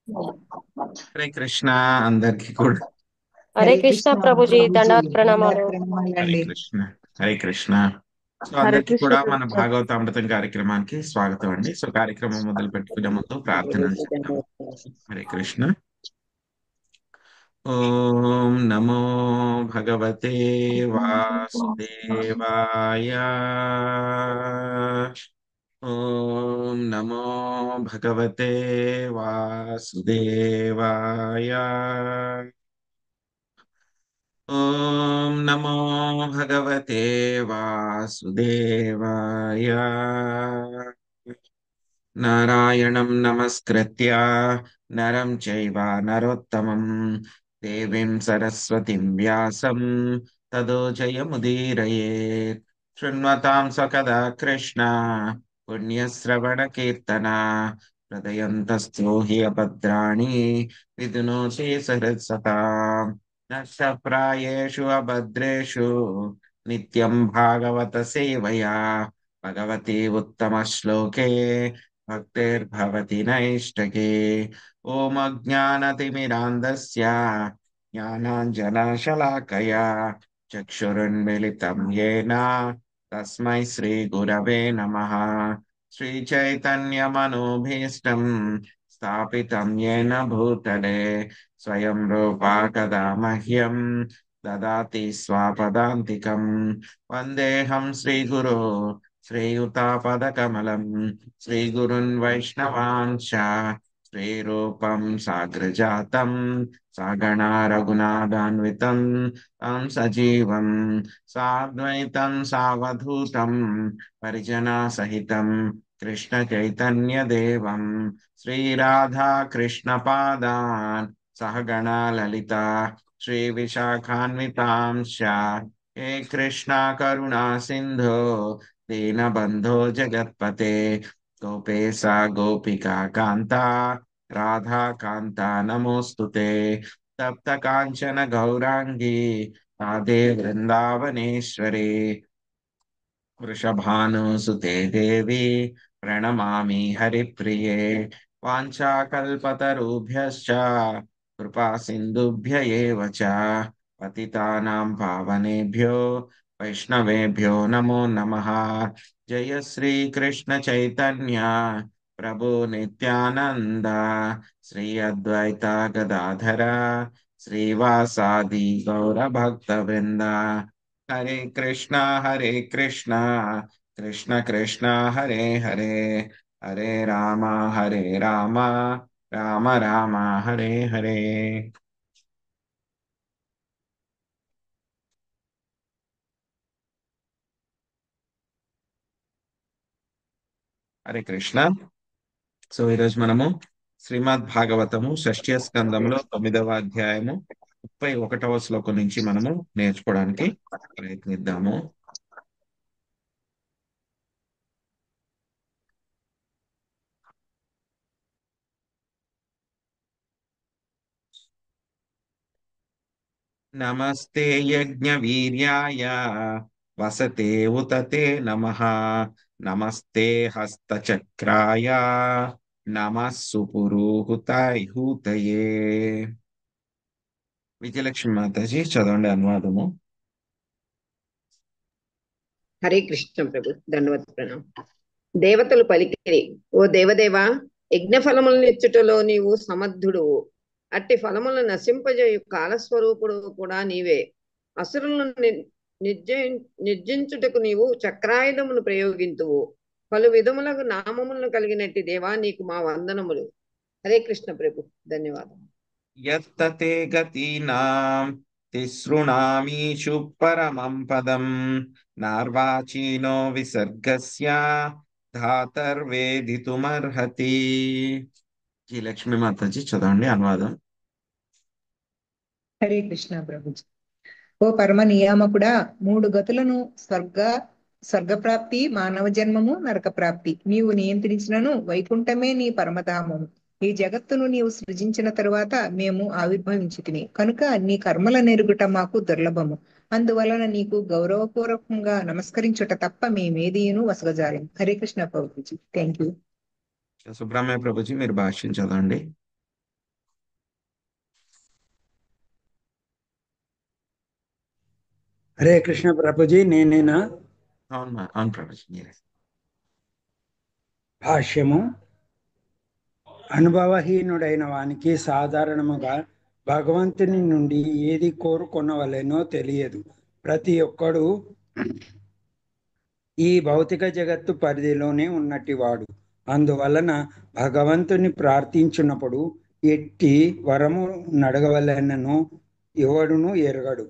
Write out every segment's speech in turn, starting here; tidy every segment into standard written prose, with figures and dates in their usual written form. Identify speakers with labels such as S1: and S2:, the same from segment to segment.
S1: హరే కృష్ణ అందరికి కూడా.
S2: హరే
S3: హరే
S2: కృష్ణ
S3: కృష్ణ
S2: ప్రభుజీ,
S3: ప్రభుజీ,
S2: దండవత్
S3: దండాత్
S2: ప్రణామాలు.
S1: హరే
S3: ప్రణామాలండి.
S1: కృష్ణ. హరే కృష్ణ. సో
S4: హరే
S1: అందరికి
S4: కృష్ణ
S1: కూడా మన
S4: ప్రభుజీ.
S1: భాగవతామృతం కార్యక్రమానికి స్వాగతం అండి. సో కార్యక్రమం మొదలు పెట్టుకునే ముందు ప్రార్థనలు చెప్తాము. హరే కృష్ణ. ఓం నమో భగవతే వాసుదేవాయ. ఓం నమో భగవతే వాసుదేవాయ. ఓం నమో భగవతే వాసుదేవాయ. నారాయణం నమస్కృత్య నరం చైవ నరోత్తమం దేవీం సరస్వతిం వ్యాసం తదో జయముదీరయేత్. శృణ్వతాం సకదా కృష్ణ పుణ్యశ్రవణ కీర్తన హృదయంతస్థో హి అభద్రాణి విధునోతి సహృత్సతాం. నష్టప్రాయేషు అభద్రేషు నిత్యం భాగవత సేవయా భగవతి ఉత్తమ శ్లోకే భక్తిర్భవతి నైష్టకే. ఓం అజ్ఞానతిమిరాంధస్య జ్ఞానాంజనశలాకయా చక్షురున్మిలితం యేన తస్మై శ్రీగురవే నమః. శ్రీచైతన్యమనోభీష్టం స్థాపితం యేన భూతలే స్వయం రూపా కదా మహ్యం దదాతి స్వపదాంతికం. వందేహం శ్రీగురో శ్రీయుతాపదకమలం శ్రీగురున్ వైష్ణవాంశ శ్రీరూపం సాగ్రజాతం సగణా రఘునాథాన్వితం తం సజీవం సాద్వైతం సావధూతం పరిజనా సహితం కృష్ణ చైతన్య దేవం శ్రీరాధా కృష్ణ పాదాన్ సహగణా లలిత శ్రీ విశాఖాన్వితాంశ. హే కృష్ణ కరుణా సింధో దీనబంధో జగత్పతే గోపేశ గోపికా కాంత రాధా కాంత నమోస్తుతే. తప్త కాంచన గౌరాంగి రాధే వృందావనేశ్వరి వృషభానుసుతే దేవి ప్రణమామి హరిప్రియే. వాంఛాకల్పతరుభ్యశ్చ కృపా సింధుభ్య ఏవ చ పతితానాం పావనేభ్యో వైష్ణవేభ్యో నమో నమః. జయ శ్రీ కృష్ణ చైతన్య ప్రభు నిత్యానంద శ్రీ అద్వైత గదాధర శ్రీవాసాది గౌర భక్త వృంద. హరే కృష్ణ హరే కృష్ణ కృష్ణ కృష్ణ హరే హరే హరే రామ హరే రామ రామ రామ హరే హరే. హరే కృష్ణ. సో ఈరోజు మనము శ్రీమద్ భాగవతము షష్ఠ్య స్కందంలో 9వ అధ్యాయము 31వ శ్లోకం నుంచి మనము నేర్చుకోవడానికి ప్రయత్నిద్దాము. నమస్తే యజ్ఞవీర్యాయ వసతే ఉతతే నమః. నమస్తే హస్తచక్రాయ నమః సుపురోహుతాయ హూతయే. విజయలక్ష్మి మాతాజీ చదవండి అనువాదము.
S4: హరే కృష్ణ ప్రభు, దండవత్ ప్రణామం. దేవతలు పలికిరి, ఓ దేవదేవా, యజ్ఞ ఫలములను ఇచ్చుటలో నీవు సమర్థుడువు. అట్టి ఫలములను నశింపజేయు కాలస్వరూపుడు కూడా నీవే. అసురులను నిర్జించుటకు నీవు చక్రాయుధమును ప్రయోగింతువు. పలు విధములకు నామములను కలిగినట్టి దేవా, నీకు మా వందనములు. హరే కృష్ణ ప్రభు, ధన్యవాదాలు.
S1: యత్తతే గతీనాం తిసృణామీషు పరమం పదం నార్వాచీనో విసర్గస్య ధాతర్వేదితుమర్హతి. జీ లక్ష్మీ మాతాజీ చదవండి అనువాదం.
S3: హరే కృష్ణ ప్రభుజీ. ఓ పరమ నియామకుడా, మూడు గతులను స్వర్గప్రాప్తి, మానవ జన్మము, నరక ప్రాప్తి నీవు నియంత్రించినను వైకుంఠమే నీ పరమధామము. ఈ జగత్తును నీవు సృజించిన తరువాత మేము ఆవిర్భవించితిమి కనుక నీ కర్మల నెరుగుట మాకు దుర్లభము. అందువలన నీకు గౌరవపూర్వకంగా నమస్కరించుట తప్ప మేమేదియును వసగజాలం. హరే కృష్ణ ప్రభుజీ. Thank you.
S1: సుబ్రహ్మణ్య ప్రభుజీ మీరు భాష్యం చదవండి.
S2: హరే కృష్ణ ప్రభుజీ, నేనేనా?
S1: అవును ప్రభుజీ, మీరే.
S2: భాష్యము. అనుభవహీనుడైన వానికి సాధారణముగా భగవంతుని నుండి ఏది కోరుకొనవలెనో తెలియదు. ప్రతి ఒక్కడు ఈ భౌతిక జగత్తు పరిధిలోనే ఉన్నటివాడు. అందువలన భగవంతుని ప్రార్థించినప్పుడు ఎట్టి వరము నడగవలెనను ఎవడును ఎరగడు.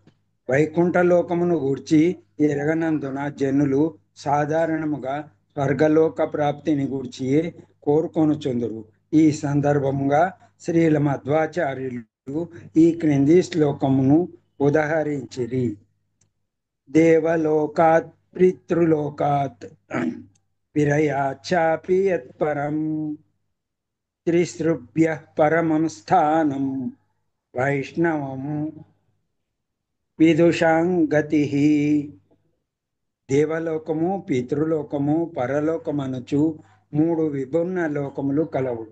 S2: వైకుంఠ లోకమును గూర్చి ఎరగనందున జనులు సాధారణముగా స్వర్గలోక ప్రాప్తిని గూర్చియే కోరుకొనుచుందురు. ఈ సందర్భంగా శ్రీల మధ్వాచార్యులు ఈ క్రింది శ్లోకమును ఉదహరించిరి. దేవలోకాత్ పితృలోకాత్ విరయాచాపి యత్పరం త్రిసృభ్యః పరమం స్థానం వైష్ణవం విదుషాం గతిః. దేవలోకము, పితృలోకము, పరలోకమనుచు మూడు విభిన్న లోకములు కలవు.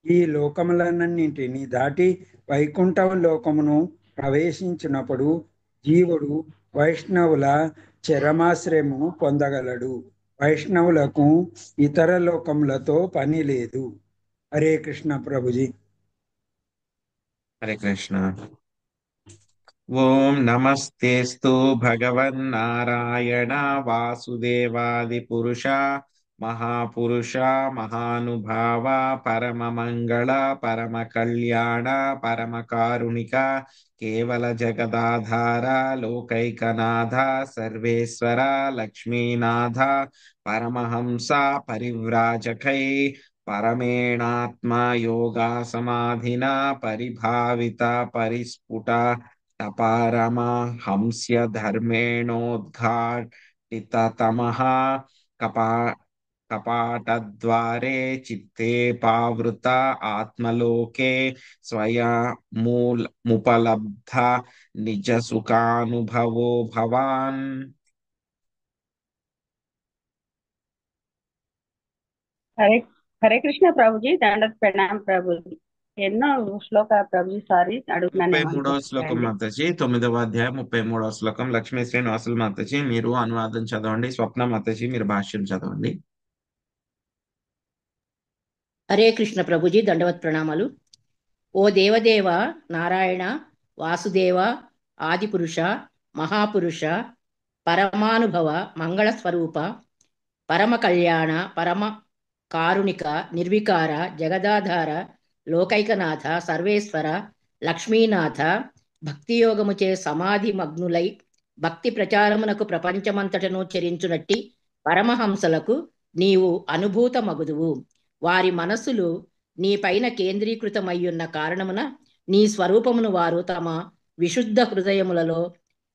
S2: ఈ లోకములన్నింటినీ దాటి వైకుంఠ లోకమును ప్రవేశించినప్పుడు జీవుడు వైష్ణవుల చరమాశ్రయమును పొందగలడు. వైష్ణవులకు ఇతర లోకములతో పని లేదు. హరే కృష్ణ ప్రభుజీ.
S1: హరే కృష్ణ. ఓం నమస్తేస్తు భగవన్నారాయణ వాసుదేవాది పురుష మహాపురుష మహానుభావ పరమమంగళ పరమ కళ్యాణ పరమ కారుణిక కేవల జగదాధార లోకైకనాథ సర్వేశ్వర లక్ష్మీనాథ పరమహంస పరివ్రాజకై పరమేణాత్మ యోగా సమాధినా పరిభావిత పరిస్ఫుట తపారమ హంస్య ధర్మేణోద్ఘాటితతమః కపా కపాటద్వారే చిత్తే పావృత ఆత్మలోకే స్వయముపలబ్ధ నిజ సుఖానుభవో భవాన్.
S5: హరే హరే కృష్ణ ప్రభుజీ, దండత్ ప్రణాం ప్రభుజీ. ఎన్నో శ్లోక ప్రభుజీ, సారీ అడుగుతున్నాను
S1: 33వ శ్లోకం మాతాజీ, 9వ అధ్యాయం 33వ శ్లోకం. లక్ష్మీ శ్రీనివాసులు మాతాజీ మీరు అనువాదం చదవండి. స్వప్న మాతాజీ మీరు భాష్యం చదవండి.
S6: హరే కృష్ణ ప్రభుజీ, దండవత్ ప్రణామాలు. ఓ దేవదేవ నారాయణ వాసుదేవ ఆదిపురుష మహాపురుష పరమానుభవ మంగళ స్వరూప పరమ కళ్యాణ పరమ కారుణిక నిర్వికార జగదాధార లోకైకనాథ సర్వేశ్వర లక్ష్మీనాథ భక్తియోగముచే సమాధి మగ్నులై భక్తి ప్రచారమునకు ప్రపంచమంతటను చరించునట్టి పరమహంసలకు నీవు అనుభూత మగుదువు. వారి మనస్సులు నీ పైన కేంద్రీకృతమయ్యున్న కారణమున నీ స్వరూపమును వారు తమ విశుద్ధ హృదయములలో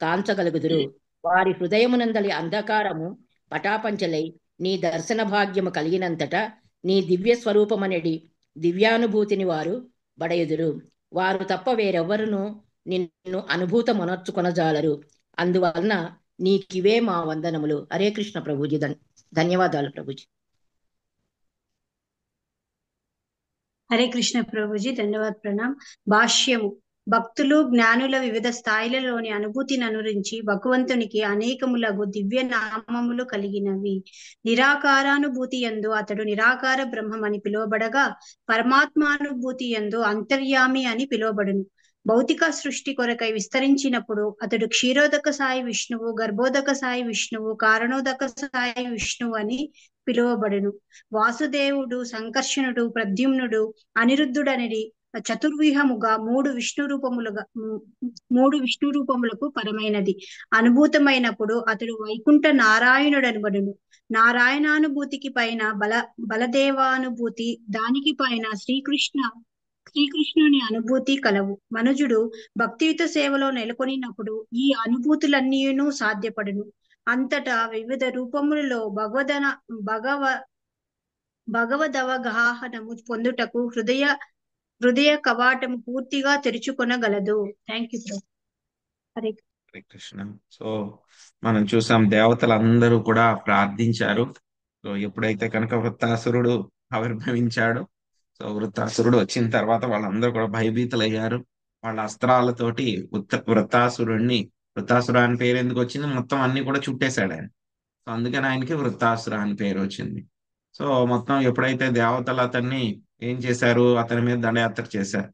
S6: కాంచగలుగుదురు. వారి హృదయమునందలి అంధకారము పటాపంచలై నీ దర్శన భాగ్యము కలిగినంతటా నీ దివ్య స్వరూపమనడి దివ్యానుభూతిని వారు బడయుదురు. వారు తప్ప వేరెవ్వరును నిన్ను అనుభూతమనర్చుకొనజాలరు. అందువలన నీకివే మా వందనములు. హరే కృష్ణ ప్రభుజీ. ధన్యవాదాలు ప్రభుజీ.
S7: హరే కృష్ణ ప్రభుజీ, ధన్యవాద ప్రణాం. భాష్యము. భక్తులు జ్ఞానుల వివిధ స్థాయిలలోని అనుభూతిని అనురించి భగవంతునికి అనేకములగు దివ్య నామములు కలిగినవి. నిరాకారానుభూతి యందు అతడు నిరాకార బ్రహ్మం అని పిలువబడగా, పరమాత్మానుభూతి యందు అంతర్యామి అని పిలువబడును. భౌతిక సృష్టి కొరకై విస్తరించినప్పుడు అతడు క్షీరోదక సాయి విష్ణువు, గర్భోదక సాయి విష్ణువు, కారణోదక సాయి విష్ణువు అని పిలువబడును. వాసుదేవుడు, సంకర్షణుడు, ప్రద్యుమ్నుడు, అనిరుద్ధుడనడి చతుర్వ్యూహముగా మూడు విష్ణు రూపములకు పరమైనది అనుభూతమైనప్పుడు అతడు వైకుంఠ నారాయణుడనబడును. నారాయణానుభూతికి పైన బలదేవానుభూతి, దానికి పైన శ్రీకృష్ణుని అనుభూతి కలవు. మనుజుడు భక్తియుత సేవలో నెలకొనినప్పుడు ఈ అనుభూతులన్నీను సాధ్యపడును. అంతటా వివిధ రూపములలో భగవదవగాహనము పొందుటకు హృదయ కవాటము పూర్తిగా తెరుచుకొనగలదు. Thank you. Hare
S1: Krishna. So మనం చూసాం దేవతలందరూ కూడా ప్రార్థించారు. సో ఎప్పుడైతే కనుక వృత్తాసురుడు ఆవిర్భవించాడు, సో వృత్తాసురుడు వచ్చిన తర్వాత వాళ్ళందరూ కూడా భయభీతులయ్యారు. వాళ్ళ అస్త్రాలతోటి వృత్తాసురుణ్ణి వృత్తాసుర అని పేరు ఎందుకు వచ్చింది? మొత్తం అన్ని కూడా చుట్టేశాడు ఆయన. సో అందుకని ఆయనకి వృత్తాసుర అని పేరు వచ్చింది. సో మొత్తం ఎప్పుడైతే దేవతలు అతన్ని ఏం చేశారు, అతని మీద దండయాత్ర చేశారు,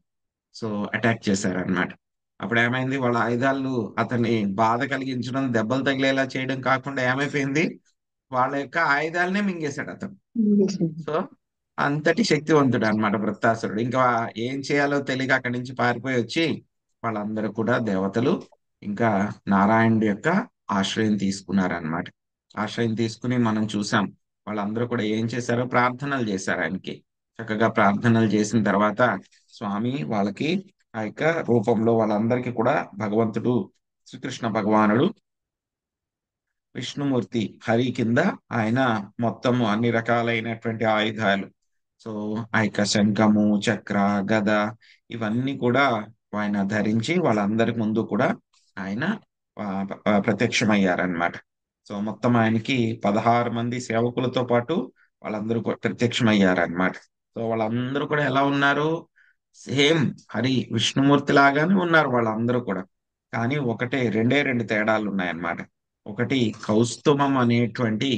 S1: సో అటాక్ చేశారు అన్నమాట. అప్పుడు ఏమైంది, వాళ్ళ ఆయుధాలు అతన్ని బాధ కలిగించడం, దెబ్బలు తగిలేలా చేయడం కాకుండా ఏమైపోయింది, వాళ్ళ యొక్క ఆయుధాలనే మింగేశాడు అతను. సో అంతటి శక్తివంతుడు అన్నమాట వృత్తాసురుడు. ఇంకా ఏం చేయాలో తెలియక అక్కడి నుంచి పారిపోయి వచ్చి వాళ్ళందరూ కూడా దేవతలు ఇంకా నారాయణుడి యొక్క ఆశ్రయం తీసుకున్నారన్నమాట. ఆశ్రయం తీసుకుని మనం చూసాం వాళ్ళందరూ కూడా ఏం చేశారో, ప్రార్థనలు చేశారు ఆయనకి. చక్కగా ప్రార్థనలు చేసిన తర్వాత స్వామి వాళ్ళకి ఆ యొక్క రూపంలో వాళ్ళందరికీ కూడా భగవంతుడు శ్రీకృష్ణ భగవానుడు విష్ణుమూర్తి హరి కింద ఆయన మొత్తము అన్ని రకాలైనటువంటి ఆయుధాలు, సో ఆ యొక్క శంఖము, చక్ర, గద ఇవన్నీ కూడా ఆయన ధరించి వాళ్ళందరి ముందు కూడా ఆయన ప్రత్యక్షమయ్యారనమాట. సో మొత్తం ఆయనకి 16 మంది సేవకులతో పాటు వాళ్ళందరూ ప్రత్యక్షమయ్యారనమాట. సో వాళ్ళందరూ కూడా ఎలా ఉన్నారు, సేమ్ హరి విష్ణుమూర్తి లాగానే ఉన్నారు వాళ్ళందరూ కూడా. కానీ రెండు తేడాలు ఉన్నాయన్నమాట. ఒకటి కౌస్తుమం అనేటువంటి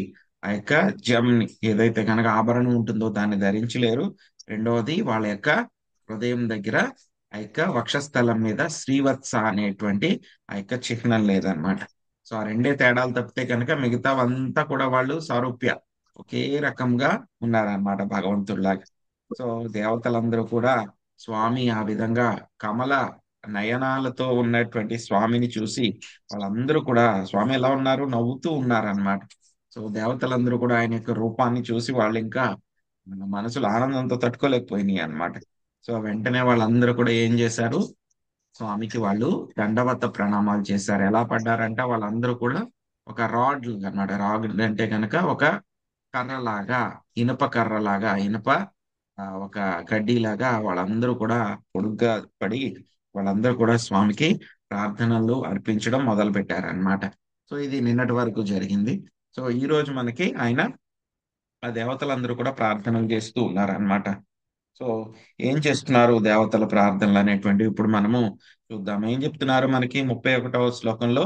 S1: ఆ యొక్క జమ్ని ఏదైతే కనుక ఆభరణం ఉంటుందో దాన్ని ధరించలేరు. రెండవది వాళ్ళ యొక్క హృదయం దగ్గర ఆ యొక్క వక్షస్థలం మీద శ్రీవత్స అనేటువంటి ఆ యొక్క చిహ్నం లేదనమాట. సో ఆ రెండే తేడాలు తప్పితే కనుక మిగతావంతా కూడా వాళ్ళు సారూప్య ఒకే రకంగా ఉన్నారనమాట భగవంతుడిలాగా. సో దేవతలందరూ కూడా స్వామి ఆ విధంగా కమల నయనాలతో ఉన్నటువంటి స్వామిని చూసి వాళ్ళందరూ కూడా స్వామి ఎలా ఉన్నారు, నవ్వుతూ ఉన్నారనమాట. సో దేవతలందరూ కూడా ఆయన యొక్క రూపాన్ని చూసి వాళ్ళు ఇంకా మనసులో ఆనందంతో తట్టుకోలేకపోయినాయి అన్నమాట. సో వెంటనే వాళ్ళందరూ కూడా ఏం చేశారు, స్వామికి వాళ్ళు దండవత ప్రణామాలు చేశారు. ఎలా పడ్డారంటే వాళ్ళందరూ కూడా ఒక రాడ్లు అన్నమాట. రాడ్ అంటే కనుక ఒక కర్రలాగా, ఇనుప కర్రలాగా, ఒక గడ్డిలాగా వాళ్ళందరూ కూడా పొడుగ్గా పడి వాళ్ళందరూ కూడా స్వామికి ప్రార్థనలు అర్పించడం మొదలు పెట్టారనమాట. సో ఇది నిన్నటి వరకు జరిగింది. సో ఈ రోజు మనకి ఆయన ఆ దేవతలందరూ కూడా ప్రార్థనలు చేస్తూ ఉన్నారనమాట. సో ఏం చేస్తున్నారు దేవతల ప్రార్థనలు అనేటువంటి ఇప్పుడు మనము చూద్దాం. ఏం చెప్తున్నారు మనకి 31వ శ్లోకంలో,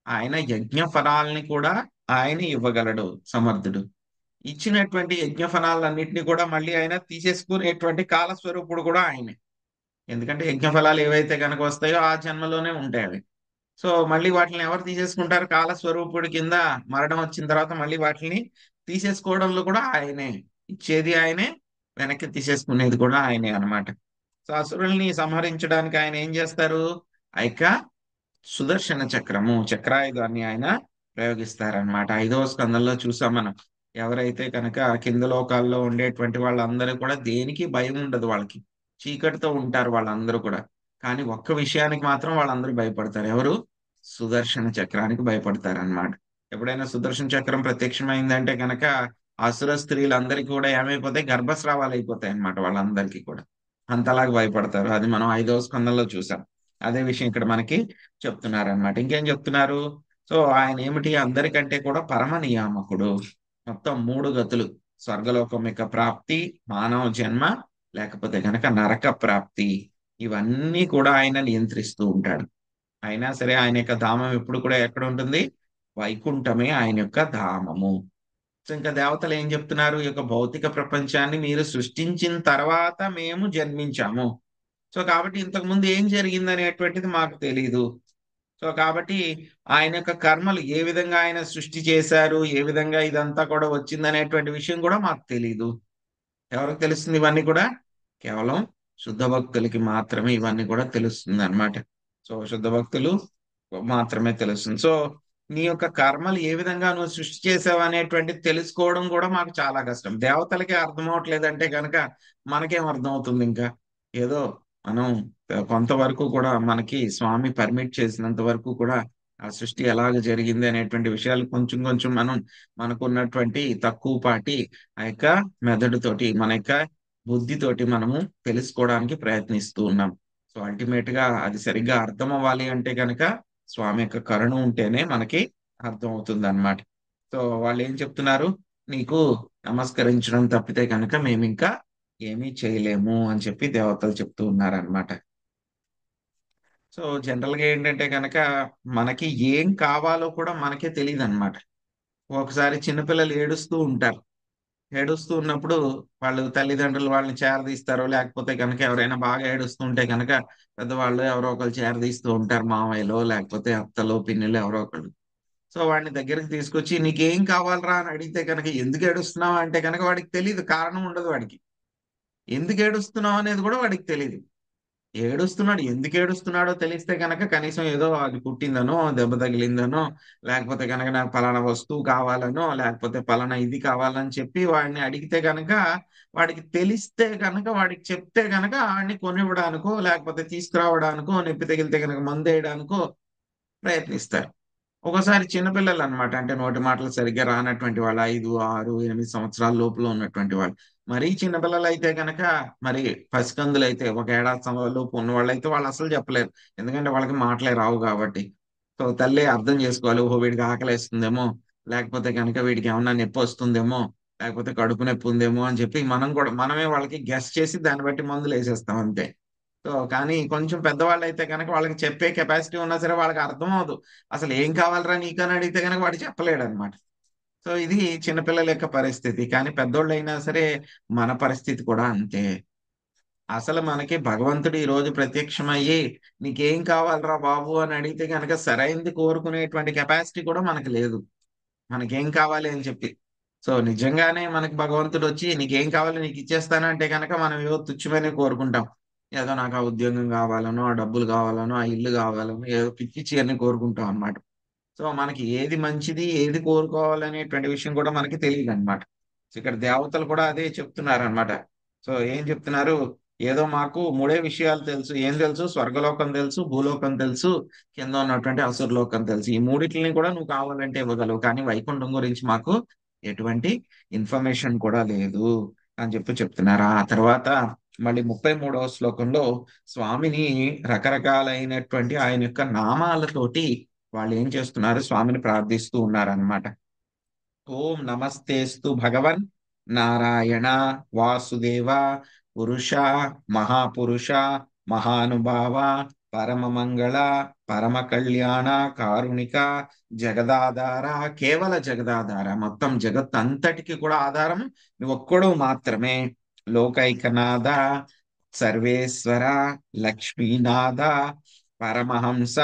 S1: ఆయన యజ్ఞ ఫలాల్ని కూడా ఆయన ఇవ్వగలడు సమర్థుడు. ఇచ్చినటువంటి యజ్ఞ ఫలాలన్నింటినీ కూడా మళ్ళీ ఆయన తీసేసుకునేటువంటి కాలస్వరూపుడు కూడా ఆయనే. ఎందుకంటే యజ్ఞ ఫలాలు ఏవైతే కనుక వస్తాయో ఆ జన్మలోనే ఉంటాయి అవి. సో మళ్ళీ వాటిని ఎవరు తీసేసుకుంటారు, కాలస్వరూపుడి కింద మరణం వచ్చిన తర్వాత మళ్ళీ వాటిని తీసేసుకోవడంలో కూడా ఆయనే, ఇచ్చేది ఆయనే, వెనక్కి తీసేసుకునేది కూడా ఆయనే అన్నమాట. సో అసురుల్ని సంహరించడానికి ఆయన ఏం చేస్తారు, ఆ యొక్క సుదర్శన చక్రాయుధాన్ని ఆయన ప్రయోగిస్తారనమాట. 5వ స్కందంలో చూసాం మనం. ఎవరైతే కనుక కింద లోకాల్లో ఉండేటువంటి వాళ్ళందరూ కూడా దేనికి భయం ఉండదు వాళ్ళకి, చీకటితో ఉంటారు వాళ్ళందరూ కూడా. కానీ ఒక్క విషయానికి మాత్రం వాళ్ళందరూ భయపడతారు, ఎవరు, సుదర్శన చక్రానికి భయపడతారు అన్నమాట. ఎప్పుడైనా సుదర్శన చక్రం ప్రత్యక్షమైందంటే కనుక అసుర స్త్రీలందరికీ కూడా ఏమైపోతాయి, గర్భస్రావాలు అయిపోతాయి అన్నమాట వాళ్ళందరికీ కూడా. అంతలాగా భయపడతారు. అది మనం 5వ స్కందంలో చూసాం. అదే విషయం ఇక్కడ మనకి చెప్తున్నారనమాట. ఇంకేం చెప్తున్నారు, సో ఆయన ఏమిటి, అందరికంటే కూడా పరమ నియామకుడు. మొత్తం 3 గతులు, స్వర్గలోకం యొక్క ప్రాప్తి, మానవ జన్మ, లేకపోతే కనుక నరక ప్రాప్తి, ఇవన్నీ కూడా ఆయన నియంత్రిస్తూ ఉంటాడు. అయినా సరే ఆయన యొక్క ధామం ఎప్పుడు కూడా ఎక్కడ ఉంటుంది, వైకుంఠమే ఆయన యొక్క ధామము. సో ఇంకా దేవతలు ఏం చెప్తున్నారు, ఈ యొక్క భౌతిక ప్రపంచాన్ని మీరు సృష్టించిన తర్వాత మేము జన్మించాము. సో కాబట్టి ఇంతకు ముందు ఏం జరిగింది అనేటువంటిది మాకు తెలియదు. సో కాబట్టి ఆయన యొక్క కర్మలు ఏ విధంగా ఆయన సృష్టి చేశారు, ఏ విధంగా ఇదంతా కూడా వచ్చింది అనేటువంటి విషయం కూడా మాకు తెలియదు. ఎవరికి తెలుస్తుంది ఇవన్నీ కూడా, కేవలం శుద్ధ భక్తులకి మాత్రమే ఇవన్నీ కూడా తెలుస్తుంది అన్నమాట. సో శుద్ధ భక్తులు మాత్రమే తెలుస్తుంది. సో నీ యొక్క కర్మలు ఏ విధంగా నువ్వు సృష్టి చేసావు అనేటువంటి తెలుసుకోవడం కూడా మాకు చాలా కష్టం. దేవతలకే అర్థం అవట్లేదంటే కనుక మనకేం అర్థం అవుతుంది. ఇంకా ఏదో మనం కొంతవరకు కూడా మనకి స్వామి పర్మిట్ చేసినంత వరకు కూడా ఆ సృష్టి ఎలాగ జరిగింది అనేటువంటి విషయాలు కొంచెం కొంచెం మనం మనకున్నటువంటి తక్కువపాటి ఆ యొక్క మెదడుతోటి, మన యొక్క బుద్ధితోటి మనము తెలుసుకోవడానికి ప్రయత్నిస్తూ ఉన్నాం. సో అల్టిమేట్ గా అది సరిగ్గా అర్థం అవ్వాలి అంటే కనుక స్వామి యొక్క కరుణ ఉంటేనే మనకి అర్థం అవుతుంది అన్నమాట. సో వాళ్ళు ఏం చెప్తున్నారు, నీకు నమస్కరించడం తప్పితే కనుక మేము ఇంకా ఏమీ చేయలేము అని చెప్పి దేవతలు చెప్తూ ఉన్నారనమాట. సో జనరల్ గా ఏంటంటే కనుక మనకి ఏం కావాలో కూడా మనకే తెలియదు అనమాట. ఒకసారి చిన్నపిల్లలు ఏడుస్తూ ఉంటారు. ఏడుస్తూ ఉన్నప్పుడు వాళ్ళు తల్లిదండ్రులు వాళ్ళని చేరదీస్తారో, లేకపోతే కనుక ఎవరైనా బాగా ఏడుస్తూ ఉంటే కనుక పెద్దవాళ్ళు ఎవరో ఒకరు చేరదీస్తూ ఉంటారు, మామయ్యలో లేకపోతే అత్తలో పిన్నిలో ఎవరో ఒకళ్ళు. సో వాడిని దగ్గరికి తీసుకొచ్చి నీకేం కావాలరా అని అడిగితే కనుక ఎందుకు ఏడుస్తున్నావు అంటే కనుక వాడికి తెలియదు, కారణం ఉండదు వాడికి. ఎందుకు ఏడుస్తున్నావు అనేది కూడా వాడికి తెలియదు. ఏడుస్తున్నాడు, ఎందుకు ఏడుస్తున్నాడో తెలిస్తే కనుక కనీసం ఏదో అది పుట్టిందనో, దెబ్బ తగిలిందనో, లేకపోతే కనుక నాకు పలానా వస్తువు కావాలనో, లేకపోతే పలానా ఇది కావాలని చెప్పి వాడిని అడిగితే కనుక, వాడికి తెలిస్తే కనుక, వాడికి చెప్తే కనుక వాడిని కొనివ్వడానికో, లేకపోతే తీసుకురావడానికో, నొప్పి తగిలితే కనుక మందు వేయడానికో ప్రయత్నిస్తారు. ఒకసారి చిన్నపిల్లలు అన్నమాట, అంటే నోటి మాటలు సరిగ్గా రానటువంటి వాళ్ళు, 5, 6, 8 సంవత్సరాల లోపల ఉన్నటువంటి వాళ్ళు. మరీ చిన్నపిల్లలు అయితే కనుక, మరి పసికందులు అయితే 1 ఏడాది లోపు ఉన్న వాళ్ళు అయితే వాళ్ళు అసలు చెప్పలేరు, ఎందుకంటే వాళ్ళకి మాటలే రావు కాబట్టి. సో తల్లి అర్థం చేసుకోవాలి, ఓహో వీడికి ఆకలేస్తుందేమో, లేకపోతే కనుక వీడికి ఏమన్నా నొప్పి వస్తుందేమో, లేకపోతే కడుపు నొప్పి ఉందేమో అని చెప్పి మనం కూడా మనమే వాళ్ళకి గెస్ చేసి దాన్ని బట్టి మందులు వేసేస్తాం అంతే. సో కానీ కొంచెం పెద్దవాళ్ళు అయితే కనుక వాళ్ళకి చెప్పే కెపాసిటీ ఉన్నా సరే వాళ్ళకి అర్థం అవదు. అసలు ఏం కావాలరా నీకు అని అడిగితే కనుక వాడు చెప్పలేడు అనమాట. సో ఇది చిన్నపిల్లల యొక్క పరిస్థితి. కానీ పెద్దోళ్ళు అయినా సరే మన పరిస్థితి కూడా అంతే. అసలు మనకి భగవంతుడు ఈ రోజు ప్రత్యక్షమయ్యి నీకేం కావాలరా బాబు అని అడిగితే కనుక సరైంది కోరుకునేటువంటి కెపాసిటీ కూడా మనకి లేదు, మనకేం కావాలి అని చెప్పి. సో నిజంగానే మనకి భగవంతుడు వచ్చి నీకేం కావాలి నీకు ఇచ్చేస్తానంటే కనుక మనం ఏవో తుచ్చమని కోరుకుంటాం. ఏదో నాకు ఆ ఉద్యోగం కావాలనో, ఆ డబ్బులు కావాలనో, ఆ ఇల్లు కావాలనో, ఏదో పిచ్చి అని కోరుకుంటాం అన్నమాట. సో మనకి ఏది మంచిది, ఏది కోరుకోవాలనేటువంటి విషయం కూడా మనకి తెలియదు అనమాట. ఇక్కడ దేవతలు కూడా అదే చెప్తున్నారు అనమాట. సో ఏం చెప్తున్నారు, ఏదో మాకు మూడే విషయాలు తెలుసు. ఏం తెలుసు? స్వర్గలోకం తెలుసు, భూలోకం తెలుసు, కింద ఉన్నటువంటి అసురలోకం తెలుసు. ఈ మూడిటిని కూడా నువ్వు కావాలంటే ఇవ్వగలవు, కానీ వైకుంఠం గురించి మాకు ఎటువంటి ఇన్ఫర్మేషన్ కూడా లేదు అని చెప్పి చెప్తున్నారు. ఆ తర్వాత మళ్ళీ 33వ శ్లోకంలో స్వామిని రకరకాలైనటువంటి ఆయన యొక్క నామాలతోటి వాళ్ళు ఏం చేస్తున్నారు, స్వామిని ప్రార్థిస్తూ ఉన్నారనమాట. ఓం నమస్తేస్తు భగవన్ నారాయణ వాసుదేవ పురుష మహాపురుష మహానుభావ పరమ మంగళ పరమ కళ్యాణ కారుణిక జగదాధార, కేవల జగదాధార, మొత్తం జగత్ అంతటికి కూడా ఆధారం నువ్వు ఒక్కడు మాత్రమే. లోకైకనాథ సర్వేశ్వర లక్ష్మీనాథ పరమహంస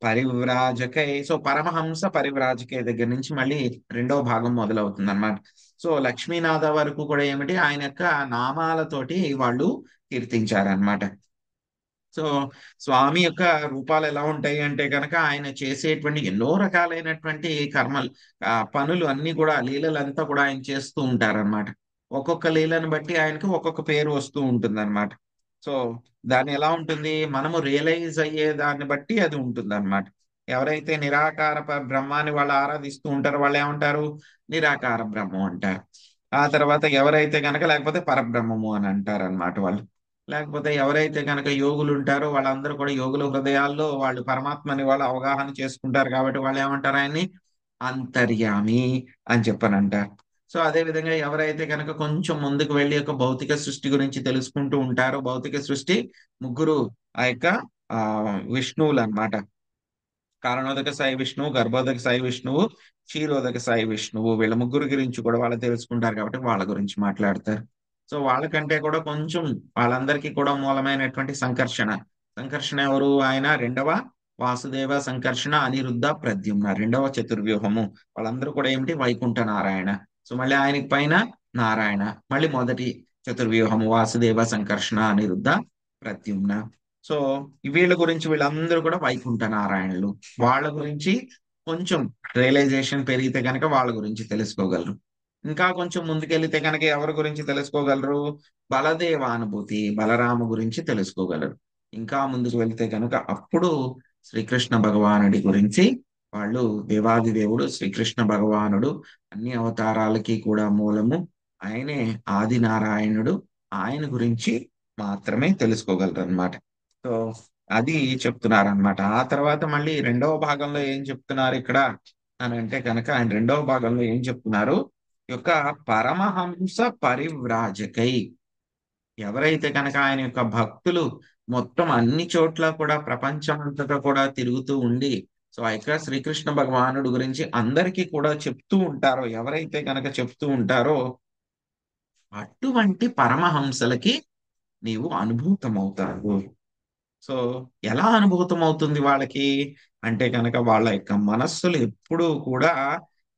S1: పరివ్రాజకై. సో పరమహంస పరివ్రాజకై దగ్గర నుంచి మళ్ళీ రెండవ భాగం మొదలవుతుంది అన్నమాట. సో లక్ష్మీనాథ వరకు కూడా ఏమిటి, ఆయన యొక్క నామాలతోటి వాళ్ళు కీర్తించారనమాట. సో స్వామి యొక్క రూపాలు ఎలా ఉంటాయి అంటే కనుక, ఆయన చేసేటువంటి ఎన్నో రకాలైనటువంటి కర్మలు, పనులు అన్ని కూడా, లీలలంతా కూడా ఆయన చేస్తూ ఉంటారన్నమాట. ఒక్కొక్క లీలను బట్టి ఆయనకి ఒక్కొక్క పేరు వస్తూ ఉంటుంది అనమాట. సో దాని ఎలా ఉంటుంది, మనము రియలైజ్ అయ్యే దాన్ని బట్టి అది ఉంటుంది అనమాట. ఎవరైతే నిరాకార బ్రహ్మాన్ని వాళ్ళు ఆరాధిస్తూ ఉంటారో వాళ్ళు ఏమంటారు, నిరాకార బ్రహ్మం అంటారు. ఆ తర్వాత ఎవరైతే కనుక లేకపోతే పరబ్రహ్మము అని అంటారు అనమాట వాళ్ళు. లేకపోతే ఎవరైతే కనుక యోగులు ఉంటారో వాళ్ళందరూ కూడా యోగుల హృదయాల్లో వాళ్ళు పరమాత్మని వాళ్ళు అవగాహన చేసుకుంటారు కాబట్టి వాళ్ళు ఏమంటారు, ఆయన్ని అంతర్యామి అని చెప్పని అంటారు. సో అదే విధంగా ఎవరైతే కనుక కొంచెం ముందుకు వెళ్ళి యొక్క భౌతిక సృష్టి గురించి తెలుసుకుంటూ ఉంటారో, భౌతిక సృష్టి ముగ్గురు ఆ యొక్క విష్ణువులు అన్నమాట. కారణోదక సాయి విష్ణువు, గర్భోదక సాయి విష్ణువు, క్షీరోదక సాయి విష్ణువు, వీళ్ళ ముగ్గురు గురించి కూడా వాళ్ళు తెలుసుకుంటారు కాబట్టి వాళ్ళ గురించి మాట్లాడతారు. సో వాళ్ళకంటే కూడా కొంచెం వాళ్ళందరికీ కూడా మూలమైనటువంటి సంకర్షణ. సంకర్షణ ఎవరు, ఆయన రెండవ వాసుదేవ, సంకర్షణ, అనిరుద్ధ, ప్రద్యుమ్న, రెండవ చతుర్వ్యూహము. వాళ్ళందరూ కూడా ఏమిటి, వైకుంఠ నారాయణ. సో మళ్ళీ ఆయనకి పైన నారాయణ, మళ్ళీ మొదటి చతుర్వ్యూహము వాసుదేవ, సంకర్షణ, అనిరుద్ధ, ప్రద్యుమ్న. సో వీళ్ళ గురించి వీళ్ళందరూ కూడా వైకుంఠ నారాయణులు. వాళ్ళ గురించి కొంచెం రియలైజేషన్ పెరిగితే కనుక వాళ్ళ గురించి తెలుసుకోగలరు. ఇంకా కొంచెం ముందుకెళ్తే కనుక ఎవరి గురించి తెలుసుకోగలరు, బలదేవానుభూతి, బలరాము గురించి తెలుసుకోగలరు. ఇంకా ముందుకు వెళ్తే కనుక అప్పుడు శ్రీకృష్ణ భగవానుడి గురించి వాళ్ళు, దేవాది దేవుడు శ్రీకృష్ణ భగవానుడు అన్ని అవతారాలకి కూడా మూలము, ఆయనే ఆది నారాయణుడు, ఆయన గురించి మాత్రమే తెలుసుకోగలరు అనమాట. సో అది చెప్తున్నారనమాట. ఆ తర్వాత మళ్ళీ రెండవ భాగంలో ఏం చెప్తున్నారు ఇక్కడ అని అంటే కనుక, ఆయన రెండవ భాగంలో ఏం చెప్తున్నారు, యొక్క పరమహంస పరివ్రాజకై, ఎవరైతే కనుక ఆయన యొక్క భక్తులు మొత్తం అన్ని చోట్ల కూడా ప్రపంచం అంతటా కూడా తిరుగుతూ ఉండి సో ఆ యొక్క శ్రీకృష్ణ భగవానుడు గురించి అందరికీ కూడా చెప్తూ ఉంటారో, ఎవరైతే కనుక చెప్తూ ఉంటారో అటువంటి పరమహంసలకి నీవు అనుభూతమవుతావు. సో ఎలా అనుభూతం అవుతుంది వాళ్ళకి అంటే కనుక వాళ్ళ యొక్క మనస్సులు ఎప్పుడూ కూడా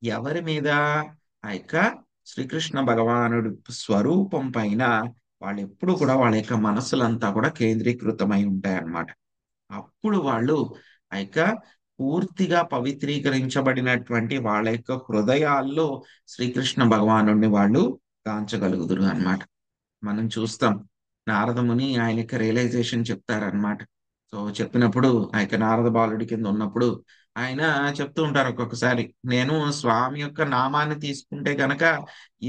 S1: ఎవరి మీద, ఆ యొక్క శ్రీకృష్ణ భగవానుడి స్వరూపం పైన వాళ్ళు ఎప్పుడు కూడా వాళ్ళ యొక్క మనస్సులంతా కూడా కేంద్రీకృతమై ఉంటాయి అన్నమాట. అప్పుడు వాళ్ళు ఆ యొక్క పూర్తిగా పవిత్రీకరించబడినటువంటి వాళ్ళ యొక్క హృదయాల్లో శ్రీకృష్ణ భగవానుడిని వాళ్ళు కాంచగలుగుదురు అన్నమాట. మనం చూస్తాం నారద ముని ఆయన యొక్క రియలైజేషన్ చెప్తారనమాట. సో చెప్పినప్పుడు ఆ యొక్క నారద బాలుడి కింద ఉన్నప్పుడు ఆయన చెప్తూ ఉంటారు ఒక్కొక్కసారి, నేను స్వామి యొక్క నామాన్ని తీసుకుంటే గనక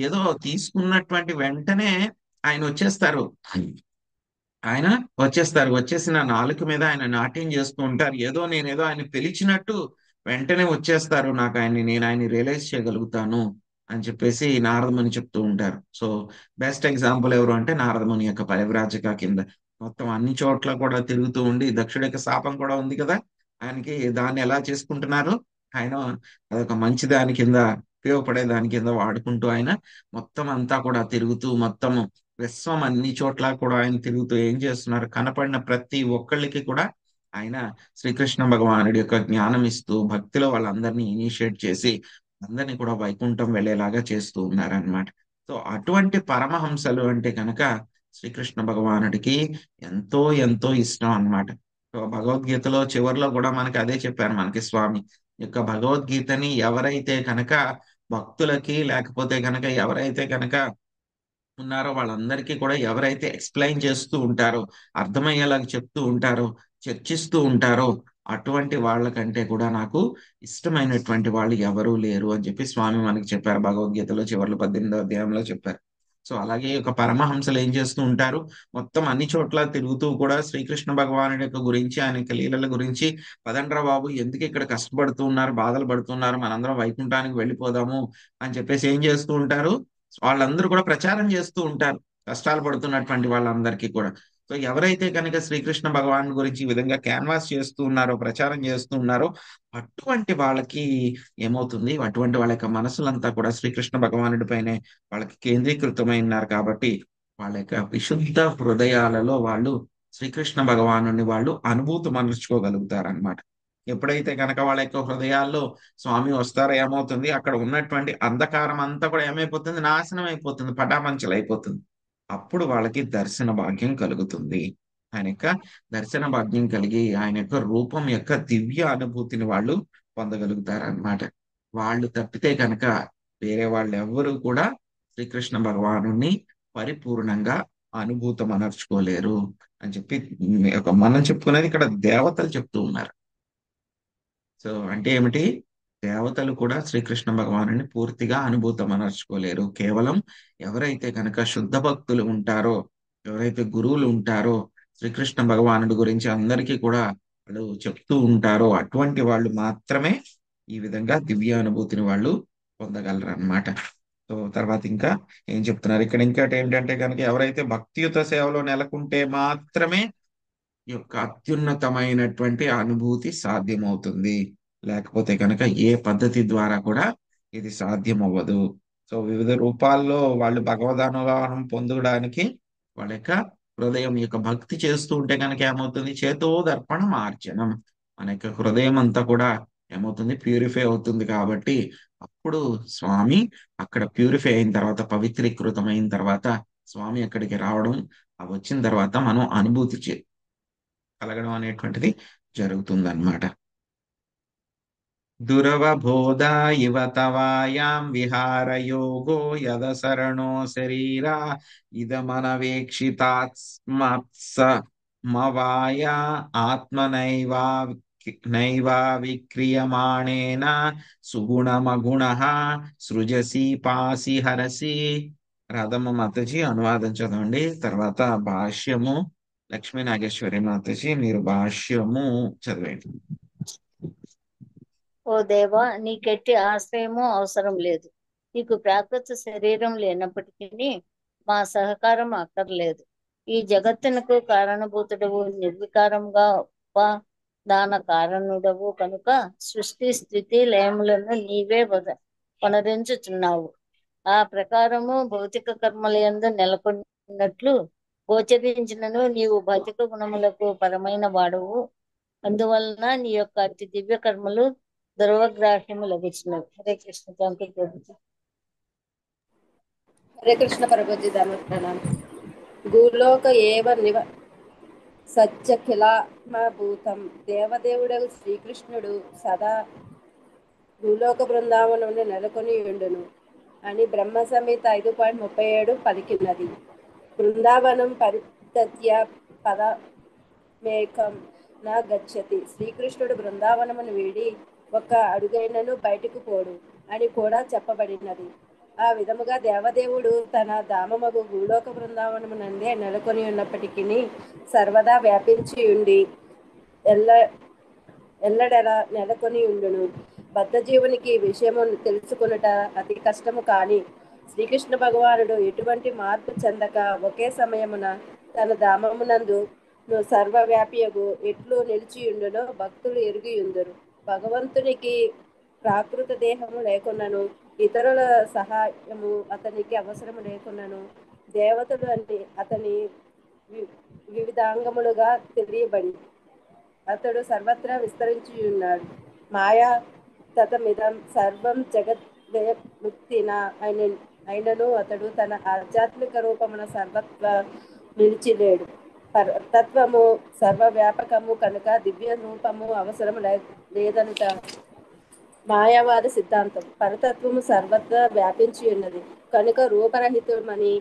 S1: ఏదో తీసుకున్నటువంటి వెంటనే ఆయన వచ్చేస్తారు. ఆయన వచ్చేసి నా నాలుక మీద ఆయన నాట్యం చేస్తూ ఉంటారు. నేనేదో ఆయన పిలిచినట్టు వెంటనే వచ్చేస్తారు. నేను ఆయన రియలైజ్ చేయగలుగుతాను అని చెప్పేసి నారదముని చెప్తూ ఉంటారు. సో బెస్ట్ ఎగ్జాంపుల్ ఎవరు అంటే నారదముని యొక్క పరివ్రాజక కింద మొత్తం అన్ని చోట్ల కూడా తిరుగుతూ ఉండి, దక్షుడి యొక్క శాపం కూడా ఉంది కదా ఆయనకి, దాన్ని ఎలా చేసుకుంటున్నారు ఆయన, అదొక మంచి దాని కింద, ఉపయోగపడే దాని కింద వాడుకుంటూ ఆయన మొత్తం అంతా కూడా తిరుగుతూ, మొత్తం విశ్వం అన్ని చోట్ల కూడా ఆయన తిరుగుతూ ఏం చేస్తున్నారు, కనపడిన ప్రతి ఒక్కళ్ళకి కూడా ఆయన శ్రీకృష్ణ భగవానుడి యొక్క జ్ఞానం ఇస్తూ భక్తిలో వాళ్ళందరినీ ఇనిషియేట్ చేసి అందరినీ కూడా వైకుంఠం వెళ్ళేలాగా చేస్తూ ఉన్నారనమాట. సో అటువంటి పరమహంసలు అంటే కనుక శ్రీకృష్ణ భగవానుడికి ఎంతో ఎంతో ఇష్టం అన్నమాట. సో భగవద్గీతలో చివరిలో కూడా మనకి అదే చెప్పారు మనకి స్వామి, ఈ యొక్క భగవద్గీతని ఎవరైతే కనుక భక్తులకి, లేకపోతే కనుక ఎవరైతే కనుక ఉన్నారో వాళ్ళందరికీ కూడా ఎవరైతే ఎక్స్ప్లెయిన్ చేస్తూ ఉంటారో, అర్థమయ్యేలాగా చెప్తూ ఉంటారో, చర్చిస్తూ ఉంటారో అటువంటి వాళ్ళకంటే కూడా నాకు ఇష్టమైనటువంటి వాళ్ళు ఎవరూ లేరు అని చెప్పి స్వామి మనకి చెప్పారు భగవద్గీతలో చివర్లో 18వ అధ్యాయంలో చెప్పారు. సో అలాగే ఒక పరమహంసలు ఏం చేస్తూ ఉంటారు, మొత్తం అన్ని చోట్ల తిరుగుతూ కూడా శ్రీకృష్ణ భగవానుడి యొక్క గురించి, ఆయన యొక్క లీలల గురించి, పదండ్రా బాబు ఎందుకు ఇక్కడ కష్టపడుతూ ఉన్నారు, బాధలు పడుతున్నారు, మనందరం వైకుంఠానికి వెళ్ళిపోదాము అని చెప్పేసి ఏం చేస్తూ ఉంటారు, వాళ్ళందరూ కూడా ప్రచారం చేస్తూ ఉంటారు కష్టాలు పడుతున్నటువంటి వాళ్ళందరికీ కూడా. సో ఎవరైతే కనుక శ్రీకృష్ణ భగవాన్ గురించి ఈ విధంగా క్యాన్వాస్ చేస్తూ ఉన్నారో, ప్రచారం చేస్తూ ఉన్నారో అటువంటి వాళ్ళకి ఏమవుతుంది, అటువంటి వాళ్ళ యొక్క మనసులంతా కూడా శ్రీకృష్ణ భగవానుడి పైనే వాళ్ళకి కేంద్రీకృతమై ఉన్నారు కాబట్టి వాళ్ళ యొక్క విశుద్ధ హృదయాలలో వాళ్ళు శ్రీకృష్ణ భగవాను వాళ్ళు అనుభూతి మనుచుకోగలుగుతారు అనమాట. ఎప్పుడైతే కనుక వాళ్ళ యొక్క హృదయాల్లో స్వామి వస్తారో ఏమవుతుంది, అక్కడ ఉన్నటువంటి అంధకారం అంతా కూడా ఏమైపోతుంది, నాశనం అయిపోతుంది, పటాపంచలు అయిపోతుంది. అప్పుడు వాళ్ళకి దర్శన భాగ్యం కలుగుతుంది. ఆయన యొక్క దర్శన భాగ్యం కలిగి ఆయన యొక్క రూపం యొక్క దివ్య అనుభూతిని వాళ్ళు పొందగలుగుతారు అన్నమాట. వాళ్ళు తప్పితే కనుక వేరే వాళ్ళు ఎవ్వరూ కూడా శ్రీకృష్ణ భగవాను పరిపూర్ణంగా అనుభూతం అనర్చుకోలేరు అని చెప్పి మనం చెప్పుకునేది ఇక్కడ దేవతలు చెప్తూ ఉన్నారు. సో అంటే ఏమిటి, దేవతలు కూడా శ్రీకృష్ణ భగవాను పూర్తిగా అనుభూతం అనర్చుకోలేరు. కేవలం ఎవరైతే కనుక శుద్ధ భక్తులు ఉంటారో, ఎవరైతే గురువులు ఉంటారో, శ్రీకృష్ణ భగవానుడి గురించి అందరికీ కూడా వాళ్ళు చెప్తూ ఉంటారో అటువంటి వాళ్ళు మాత్రమే ఈ విధంగా దివ్య అనుభూతిని వాళ్ళు పొందగలరు అన్నమాట. సో తర్వాత ఇంకా ఏం చెప్తున్నారు ఇక్కడ, ఇంకోటి ఏంటంటే కనుక ఎవరైతే భక్తియుత సేవలో నెలకొంటే మాత్రమే ఈ యొక్క అత్యున్నతమైనటువంటి అనుభూతి సాధ్యమవుతుంది. లేకపోతే కనుక ఏ పద్ధతి ద్వారా కూడా ఇది సాధ్యం అవ్వదు. సో వివిధ రూపాల్లో వాళ్ళు భగవదనుభవం పొందడానికి వాళ్ళ యొక్క హృదయం యొక్క భక్తి చేస్తూ ఉంటే కనుక ఏమవుతుంది, చేతో దర్పణ మార్జనం, మన యొక్క హృదయం అంతా కూడా ఏమవుతుంది, ప్యూరిఫై అవుతుంది. కాబట్టి అప్పుడు స్వామి అక్కడ ప్యూరిఫై అయిన తర్వాత, పవిత్రీకృతం అయిన తర్వాత స్వామి అక్కడికి రావడం, వచ్చిన తర్వాత మనం అనుభూతి కలగడం అనేటువంటిది జరుగుతుందన్నమాట. దురవబోధా ఇవ తవాయాం విహారయోగో యదసరణో శరీరా ఇదమనవేక్షితాత్మత్స మవాయ ఆత్మనైవా విక్రియమాణేన సుగుణమగుణః సృజసి పాసి హరసి. రాధమ్మ మాతాజీ అనువాదం చదవండి, తర్వాత భాష్యము లక్ష్మీ నాగేశ్వరి మాతాజీ మీరు భాష్యము చదివేయండి.
S8: ఓ దేవా, నీకెట్టి ఆశ్రయము అవసరం లేదు. నీకు ప్రాకృత శరీరం లేనప్పటికీ మా సహకారం అక్కర్లేదు. ఈ జగత్తునకు కారణభూతుడవు నిర్వికారంగా ఉపాదాన కారణుడవు కనుక సృష్టి స్థితి లయములను నీవే పునరించుచున్నావు. ఆ ప్రకారము భౌతిక కర్మలయందు నెలకొన్నట్లు గోచరించినను నీవు భౌతిక గుణములకు పరమైన వాడవు. అందువలన నీ యొక్క అతి దివ్య కర్మలు దుర్వగ్రాహ్యము లభించినవి. హరే కృష్ణ. Thank you Prabhuji.
S9: హరే కృష్ణ ప్రభుజీ ధన్యవాద ప్రణామం. భూలోక ఏవ సత్యఖిలాత్మభూతం దేవదేవుడు శ్రీకృష్ణుడు సదా భూలోక బృందావనంలో నెలకొని ఉండును అని బ్రహ్మ సంహిత 5.37 పలికినది. బృందావనం పరిత్యజ్య పదమేకం నా గచ్చతి. శ్రీకృష్ణుడు బృందావనమును వీడి ఒక్క అడుగైనను బయటకు పోడు అని కూడా చెప్పబడినది. ఆ విధముగా దేవదేవుడు తన ధామమగు భూలోక బృందావనమునందే నెలకొని ఉన్నప్పటికీ సర్వదా వ్యాపించి ఉండి ఎల్లడెలా నెలకొని ఉండును. బద్ధజీవునికి ఈ విషయము తెలుసుకొనుట అతి కష్టము. కానీ శ్రీకృష్ణ భగవానుడు ఎటువంటి మార్పు చెందక ఒకే సమయమున తన ధామమునందు సర్వవ్యాపియగు ఎట్లు నిలిచియుండునో భక్తులు ఎరిగియుందురు. భగవంతునికి ప్రాకృత దేహము లేకున్నను ఇతరుల సహాయము అతనికి అవసరము లేకున్నను దేవతలు అంటే అతని వివిధాంగములుగా తెలియబడి అతడు సర్వత్రా విస్తరించి ఉన్నాడు. మాయా తతమిదం సర్వం జగద్ముక్తిన అయినను అతడు తన ఆధ్యాత్మిక రూపమున సర్వత్వ నిలిచిలేడు. తత్వము సర్వవ్యాపకము కనుక దివ్య రూపము అవసరము లేదనుట మాయావాద సిద్ధాంతం. పరతత్వము సర్వత్రా వ్యాపించి ఉన్నది కనుక రూపరహితమని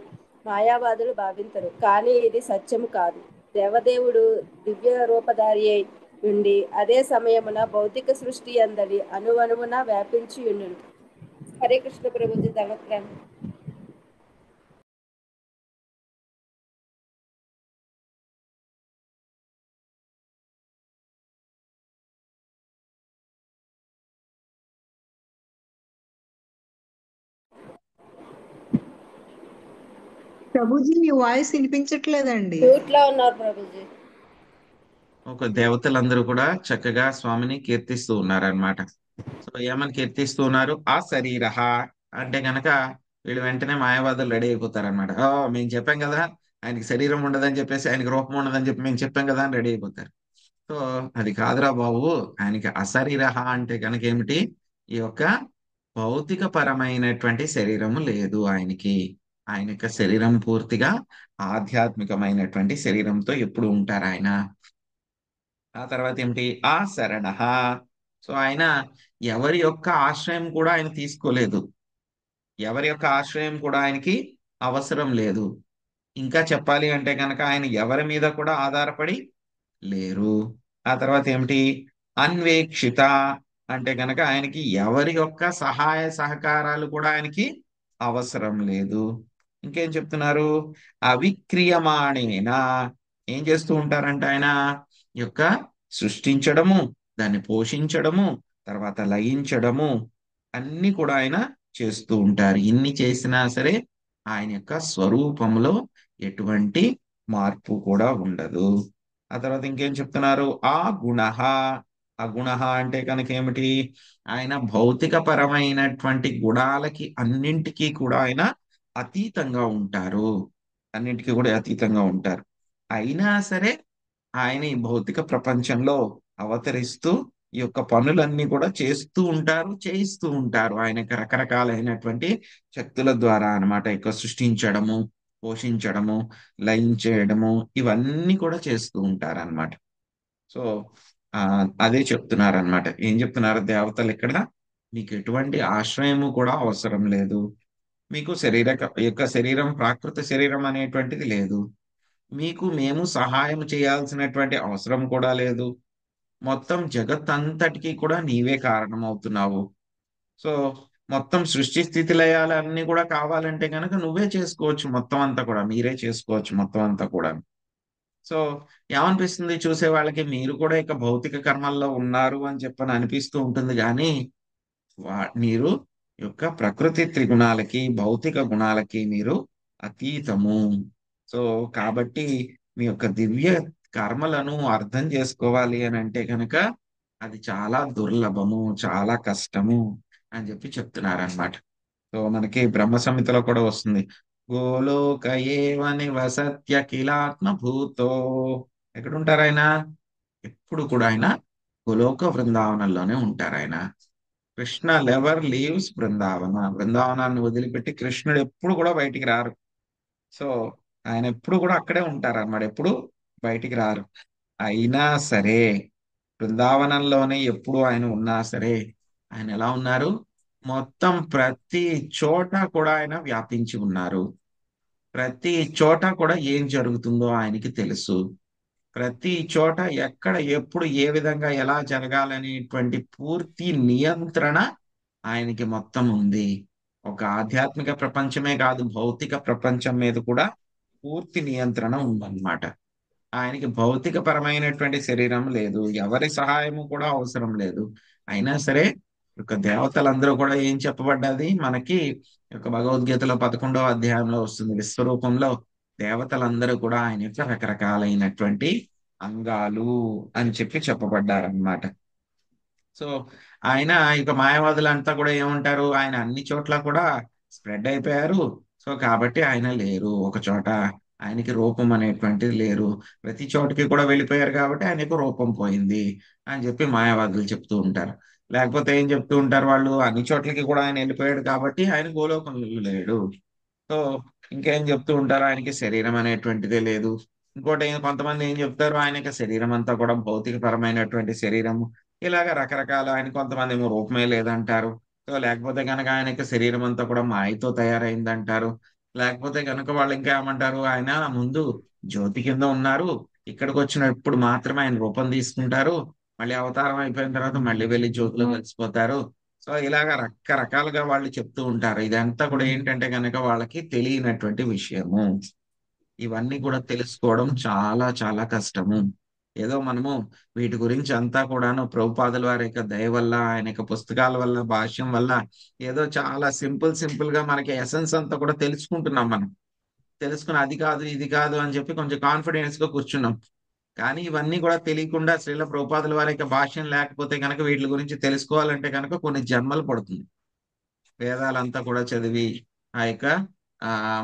S9: మాయావాదులు భావించరు. కానీ ఇది సత్యము కాదు. దేవదేవుడు దివ్య రూపధారి అయి ఉండి అదే సమయమున భౌతిక సృష్టి అందరి అణువణువున వ్యాపించి ఉండును. హరే కృష్ణ ప్రభుజీ ధన్యవాదాలు.
S3: ప్రభుజీ మీ వాయిస్ వినిపించట్లేదండి.
S9: మ్యూట్ లో ఉన్నారు ప్రభుజీ.
S1: ఒక దేవతలందరూ కూడా చక్కగా స్వామిని కీర్తిస్తూ ఉన్నారనమాట. సో ఏమని కీర్తిస్తూ ఉన్నారు? ఆ శరీర అంటే గనక వీళ్ళు వెంటనే మాయావాదులు రెడీ అయిపోతారనమాట. మేము చెప్పాం కదా ఆయనకి శరీరం ఉండదని చెప్పేసి, ఆయనకి రూపం ఉండదని చెప్పి మేము చెప్పాం కదా అని రెడీ అయిపోతారు. సో అది కాదురా బాబు, ఆయనకి అశరీర అంటే కనుక ఏమిటి? ఈ యొక్క భౌతిక పరమైనటువంటి శరీరము లేదు ఆయనకి. ఆయన యొక్క శరీరం పూర్తిగా ఆధ్యాత్మికమైనటువంటి శరీరంతో ఎప్పుడు ఉంటారు ఆయన. ఆ తర్వాత ఏమిటి? ఆ శరణ. సో ఆయన ఎవరి యొక్క ఆశ్రయం కూడా ఆయన తీసుకోలేదు. ఎవరి యొక్క ఆశ్రయం కూడా ఆయనకి అవసరం లేదు. ఇంకా చెప్పాలి అంటే కనుక ఆయన ఎవరి మీద కూడా ఆధారపడి లేరు. ఆ తర్వాత ఏమిటి? అన్వేక్షిత అంటే కనుక ఆయనకి ఎవరి యొక్క సహాయ సహకారాలు కూడా ఆయనకి అవసరం లేదు. ఇంకేం చెప్తున్నారు? అవిక్రియమాణేనా ఏం చేస్తూ ఉంటారంటే ఆయన యొక్క సృష్టించడము, దాన్ని పోషించడము, తర్వాత లయించడము అన్ని కూడా ఆయన చేస్తూ ఉంటారు. ఇన్ని చేసినా సరే ఆయన యొక్క స్వరూపంలో ఎటువంటి మార్పు కూడా ఉండదు. ఆ తర్వాత ఇంకేం చెప్తున్నారు? ఆ గుణ. ఆ గుణ అంటే కనుక ఏమిటి? ఆయన భౌతిక పరమైనటువంటి గుణాలకి అన్నింటికీ కూడా ఆయన అతీతంగా ఉంటారు. అన్నింటికీ కూడా అతీతంగా ఉంటారు. అయినా సరే ఆయన ఈ భౌతిక ప్రపంచంలో అవతరిస్తూ ఈ యొక్క పనులన్నీ కూడా చేస్తూ ఉంటారు, చేయిస్తూ ఉంటారు. ఆయనకి రకరకాలైనటువంటి శక్తుల ద్వారా అన్నమాట. ఇక సృష్టించడము, పోషించడము, లయించేయడము ఇవన్నీ కూడా చేస్తూ ఉంటారు అన్నమాట. సో అదే చెప్తున్నారు అన్నమాట. ఏం చెప్తున్నారు దేవతలు ఇక్కడ? మీకు ఎటువంటి ఆశ్రయము కూడా అవసరం లేదు. మీకు యొక్క శరీరం ప్రాకృత శరీరం అనేటువంటిది లేదు. మీకు మేము సహాయం చేయాల్సినటువంటి అవసరం కూడా లేదు. మొత్తం జగత్ అంతటికీ కూడా నీవే కారణం అవుతున్నావు. సో మొత్తం సృష్టి స్థితి లయాలన్నీ కూడా కావాలంటే కనుక నువ్వే చేసుకోవచ్చు. మొత్తం అంతా కూడా మీరే చేసుకోవచ్చు మొత్తం అంతా కూడా. సో ఏమనిపిస్తుంది చూసే వాళ్ళకి? మీరు కూడా ఇక భౌతిక కర్మల్లో ఉన్నారు అని చెప్పని అనిపిస్తూ ఉంటుంది. కానీ మీరు యొక్క ప్రకృతి త్రిగుణాలకి, భౌతిక గుణాలకి మీరు అతీతము. సో కాబట్టి మీ యొక్క దివ్య కర్మలను అర్థం చేసుకోవాలి అని అంటే కనుక అది చాలా దుర్లభము, చాలా కష్టము అని చెప్పి చెప్తున్నారు అనమాట. సో మనకి బ్రహ్మ సంహితలో కూడా వస్తుంది, గోలోక ఏవ నివసత్య కిలాత్మ భూతో. ఎక్కడుంటారు ఆయన? ఎప్పుడు కూడా ఆయన గోలోక బృందావనంలోనే ఉంటారు ఆయన. Krishna never leaves Brindavan. బృందావనాన్ని వదిలిపెట్టి కృష్ణుడు ఎప్పుడు కూడా బయటికి రారు. సో ఆయన ఎప్పుడు కూడా అక్కడే ఉంటారు అన్నమాట, ఎప్పుడు బయటికి రారు. అయినా సరే బృందావనంలోనే ఎప్పుడు ఆయన ఉన్నా సరే ఆయన ఎలా ఉన్నారు? మొత్తం ప్రతి చోట కూడా ఆయన వ్యాపించి ఉన్నారు. ప్రతి చోట కూడా ఏం జరుగుతుందో ఆయనకి తెలుసు. ప్రతి చోట ఎక్కడ ఎప్పుడు ఏ విధంగా ఎలా జరగాలనేటువంటి పూర్తి నియంత్రణ ఆయనకి మొత్తం ఉంది. ఒక ఆధ్యాత్మిక ప్రపంచమే కాదు, భౌతిక ప్రపంచం మీద కూడా పూర్తి నియంత్రణ ఉందన్నమాట. ఆయనకి భౌతిక పరమైనటువంటి శరీరం లేదు, ఎవరి సహాయము కూడా అవసరం లేదు. అయినా సరే ఒక దేవతలందరూ కూడా ఏం చెప్పబడ్డది మనకి, ఒక భగవద్గీతలో 11వ అధ్యాయంలో వస్తుంది, విశ్వరూపంలో దేవతలందరూ కూడా ఆయన యొక్క రకరకాలైనటువంటి అంగాలు అని చెప్పి చెప్పబడ్డారనమాట. సో ఆయన ఇక మాయావాదులంతా కూడా ఏమంటారు, ఆయన అన్ని చోట్ల కూడా స్ప్రెడ్ అయిపోయారు. సో కాబట్టి ఆయన లేరు ఒక చోట, ఆయనకి రూపం అనేటువంటిది లేరు. ప్రతి చోటకి కూడా వెళ్ళిపోయారు కాబట్టి ఆయనకు రూపం పోయింది అని చెప్పి మాయావాదులు చెప్తూ ఉంటారు. లేకపోతే ఏం చెప్తూ ఉంటారు వాళ్ళు, అన్ని చోట్లకి కూడా ఆయన వెళ్ళిపోయాడు కాబట్టి ఆయన గోలోకంలో లేడు. సో ఇంకేం చెప్తూ ఉంటారు, ఆయనకి శరీరం అనేటువంటిదే లేదు. ఇంకోటి కొంతమంది ఏం చెప్తారు, ఆయనకి శరీరం అంతా కూడా భౌతిక పరమైనటువంటి శరీరము. ఇలాగ రకరకాల, ఆయన కొంతమంది ఏమో రూపమే లేదంటారు. సో లేకపోతే కనుక ఆయనకి శరీరం అంతా కూడా మాయతో తయారైందంటారు. లేకపోతే కనుక వాళ్ళు ఇంకా ఏమంటారు, ఆయన ముందు జ్యోతి కింద ఉన్నారు, ఇక్కడికి వచ్చినప్పుడు మాత్రమే ఆయన రూపం తీసుకుంటారు, మళ్ళీ అవతారం అయిపోయిన తర్వాత మళ్ళీ వెళ్ళి జ్యోతిలో కలిసిపోతారు. సో ఇలాగ రకరకాలుగా వాళ్ళు చెప్తూ ఉంటారు. ఇదంతా కూడా ఏంటంటే కనుక వాళ్ళకి తెలియనటువంటి విషయము. ఇవన్నీ కూడా తెలుసుకోవడం చాలా చాలా కష్టము. ఏదో మనము వీటి గురించి అంతా కూడాను ప్రభుపాదుల వారి యొక్క దయ వల్ల, ఆయన యొక్క పుస్తకాల వల్ల, భాష్యం వల్ల ఏదో చాలా సింపుల్ గా మనకి ఎసెన్స్ అంతా కూడా తెలుసుకుంటున్నాం. మనం తెలుసుకుని అది కాదు ఇది కాదు అని చెప్పి కొంచెం కాన్ఫిడెన్స్ గా కూర్చున్నాం. కానీ ఇవన్నీ కూడా తెలియకుండా శ్రీల ప్రభుపాదుల వారి యొక్క భాష్యం లేకపోతే కనుక వీటి గురించి తెలుసుకోవాలంటే కనుక కొన్ని జన్మలు పడుతుంది. వేదాలంతా కూడా చదివి ఆ యొక్క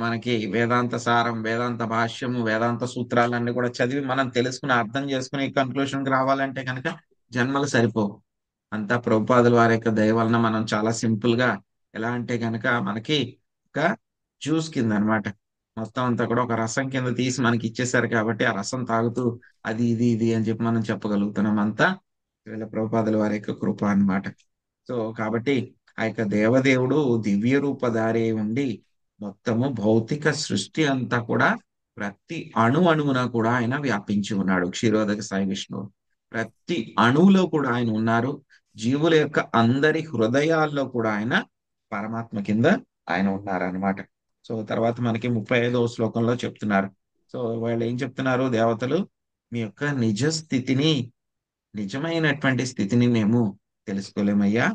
S1: మనకి వేదాంత సారం, వేదాంత భాష్యము, వేదాంత సూత్రాలన్నీ కూడా చదివి మనం తెలుసుకుని అర్థం చేసుకుని కన్క్లూషన్కి రావాలంటే కనుక జన్మలు సరిపోవు. అంతా ప్రభుపాదుల వారి యొక్క దయ వలన మనం చాలా సింపుల్ గా, ఎలా అంటే కనుక మనకి ఒక జ్యూస్ కింద అన్నమాట, మొత్తం అంతా కూడా ఒక రసం కింద తీసి మనకి ఇచ్చేసారు కాబట్టి ఆ రసం తాగుతూ అది ఇది ఇది అని చెప్పి మనం చెప్పగలుగుతున్నాం. అంతా వీళ్ళ ప్రభుపాదుల వారి యొక్క కృప అన్నమాట. సో కాబట్టి ఆ యొక్క దేవదేవుడు దివ్య రూపధారి ఉండి మొత్తము భౌతిక సృష్టి అంతా కూడా ప్రతి అణువున కూడా ఆయన వ్యాపించి ఉన్నాడు. క్షీరోదక సాయి విష్ణువు ప్రతి అణువులో కూడా ఆయన ఉన్నారు. జీవుల యొక్క అందరి హృదయాల్లో కూడా ఆయన పరమాత్మ కింద ఆయన ఉన్నారనమాట. సో తర్వాత మనకి 35వ శ్లోకంలో చెప్తున్నారు. సో వాళ్ళు ఏం చెప్తున్నారు, దేవతలు మీ యొక్క నిజ స్థితిని, నిజమైనటువంటి స్థితిని మేము తెలుసుకోలేమయ్యా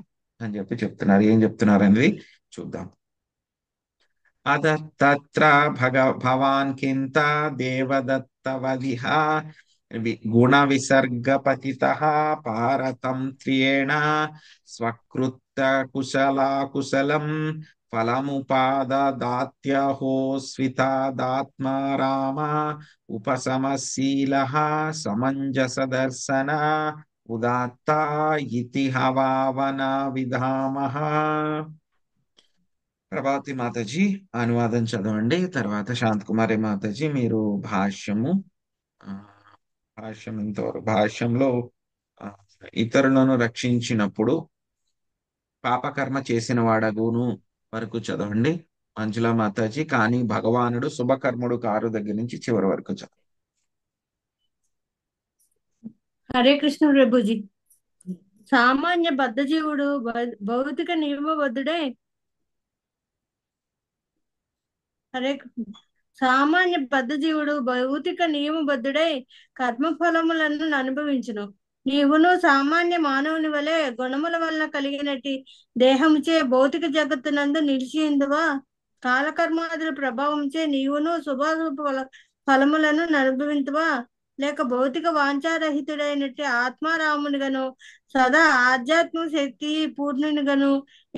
S1: అని చెప్పి చెప్తున్నారు. ఏం చెప్తున్నారు అనేది చూద్దాం. అత తత్ర భవాన్ కింత దేవదత్తవదిహ గుణ విసర్గపతితః పారతంత్ర్యేణ స్వకృత్య కుశలం ఫలముపాదదాత్యహో స్వితాదాత్మా రామ ఉపశమశీలః సమంజస దర్శన ఉదాత్త ఇతి హవావన విధామః. ప్రభావతి మాతాజీ అనువాదం చదవండి, తర్వాత శాంతకుమారి మాతాజీ మీరు భాష్యము ఇంతవరకు భాష్యంలో ఇతరులను రక్షించినప్పుడు పాపకర్మ చేసిన వాడగును వరకు చదవండి. మంజులా మాతాజీ కానీ భగవానుడు శుభకర్ముడు కారు దగ్గర నుంచి చివరి వరకు చదవండి.
S7: హరే కృష్ణ ప్రభుజీ. సామాన్య బద్ధజీవుడు భౌతిక నియమబద్ధుడై సామాన్య బద్ధజీవుడు భౌతిక నియమబద్ధుడై కర్మఫలములను అనుభవించును. నీవును సామాన్య మానవుని వలె గుణముల వలన కలిగినట్టి దేహముచే భౌతిక జగత్తునందు నిలిచియుందువా? కాలకర్మాదుల ప్రభావంచే నీవును శుభాశుభ ఫలములను అనుభవించవా, లేక భౌతిక వాంఛారహితుడైనట్టి ఆత్మారామునిగను సదా ఆధ్యాత్మిక శక్తి పూర్ణునిగను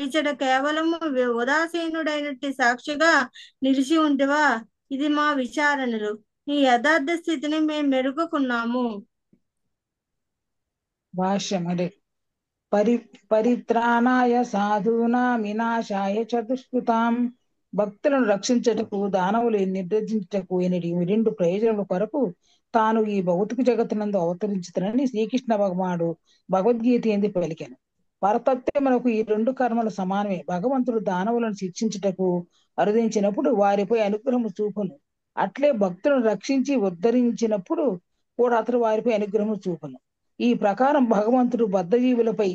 S7: ఇచ్చట కేవలము ఉదాసీనుడైనట్టి సాక్షిగా నిలిచి ఉంటివా? ఇది మా విచారణలు. నీ యథార్థ స్థితిని మేము మెరుగుకున్నాము.
S10: భాష్యం అదే పరిత్రాణాయ సాధూనాం వినాశాయ చతుష్కృతాం. భక్తులను రక్షించటకు దానవులు నిర్దేశించటకు ఎనిడి రెండు ప్రయోజనముల కొరకు తాను ఈ భౌతిక జగత్తునందు అవతరించుతానని శ్రీకృష్ణ భగవానుడు భగవద్గీత ఎందు పలికాను. పరతత్వమునకు ఈ రెండు కర్మలు సమానమే. భగవంతుడు దానవులను శిక్షించుటకు అరుదించినప్పుడు వారిపై అనుగ్రహము చూపును. అట్లే భక్తులను రక్షించి ఉద్ధరించినప్పుడు కూడా అతడు వారిపై అనుగ్రహము చూపును. ఈ ప్రకారం భగవంతుడు బద్ధజీవులపై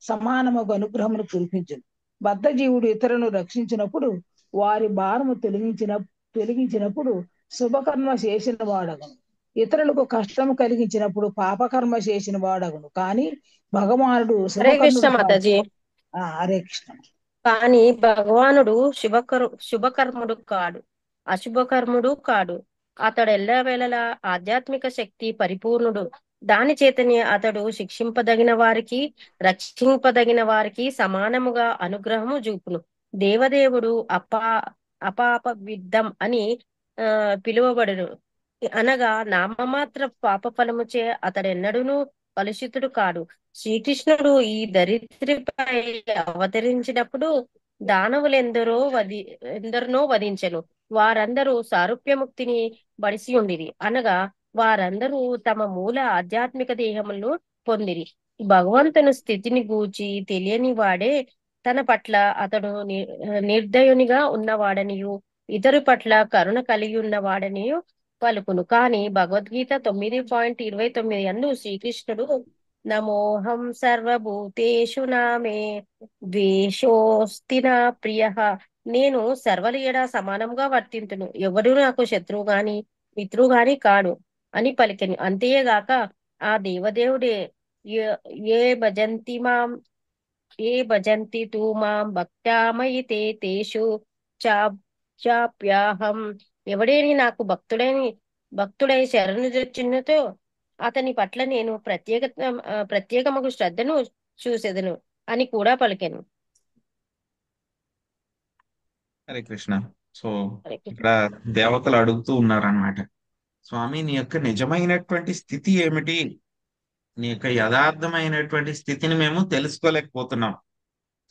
S10: సమానముగా అనుగ్రహమును కురిపించును. బద్ధజీవుడు ఇతరులను రక్షించినప్పుడు వారి భారము తొలగించినప్పుడు శుభకర్మ చేసిన వాడగను. ఇతరులకు కష్టము కలిగించినప్పుడు పాపకర్మ చేసిన వాడగను. కానీ భగవానుడు
S11: హరే కృష్ణ
S10: శుభకర్ముడు కాడు.
S11: మాతాజీ.
S10: హరే కృష్ణ.
S11: కానీ భగవానుడు శుభకర్ముడు కాడు, అశుభకర్ముడు కాడు. అతడు ఎల్లవేళలా ఆధ్యాత్మిక శక్తి పరిపూర్ణుడు. దాని చేతనే అతడు శిక్షింపదగిన వారికి రక్షింపదగిన వారికి సమానముగా అనుగ్రహము చూపును. దేవదేవుడు అపాప విద్ధం అని పిలువబడును. అనగా నామమాత్ర పాప ఫలముచే అతడెన్నడూను కలుషితుడు కాడు. శ్రీకృష్ణుడు ఈ ధరిత్రిపై అవతరించినప్పుడు ఎందరినో వధించెను. వారందరూ సారూప్యముక్తిని బడిసి ఉండిరి. అనగా వారందరూ తమ మూల ఆధ్యాత్మిక దేహములను పొందిరి. భగవంతుని స్థితిని గూర్చి తెలియని వాడే తన పట్ల అతడు నిర్దయునిగా ఉన్నవాడనియు ఇతరు పట్ల కరుణ కలిగి ఉన్నవాడనియు పలుకును. కానీ భగవద్గీత 9:29 యందు శ్రీకృష్ణుడు నమోహం సర్వభూతేషు నామే ద్వేషోస్తి నా ప్రియ, నేను సర్వల ఎడ సమానంగా వర్తింతును, ఎవడు నాకు శత్రువు గాని మిత్రువు గాని కాడు అని పలికెను. అంతేగాక ఆ దేవదేవుడే ఏ భజంతి తూ మాం భక్త్యామయి తేషు చాప్యాహం, ఎవడేని నాకు భక్తుడై శరణుజొచ్చినతో అతని పట్ల నేను ప్రత్యేకముగు శ్రద్ధను చూసెదను అని కూడా పలికెను.
S1: హరే కృష్ణ. సో ఇక్కడ దేవతలు అడుగుతూ ఉన్నారన్నమాట, స్వామి నీ యొక్క నిజమైనటువంటి స్థితి ఏమిటి, నీ యొక్క యథార్థమైనటువంటి స్థితిని మేము తెలుసుకోలేకపోతున్నాం.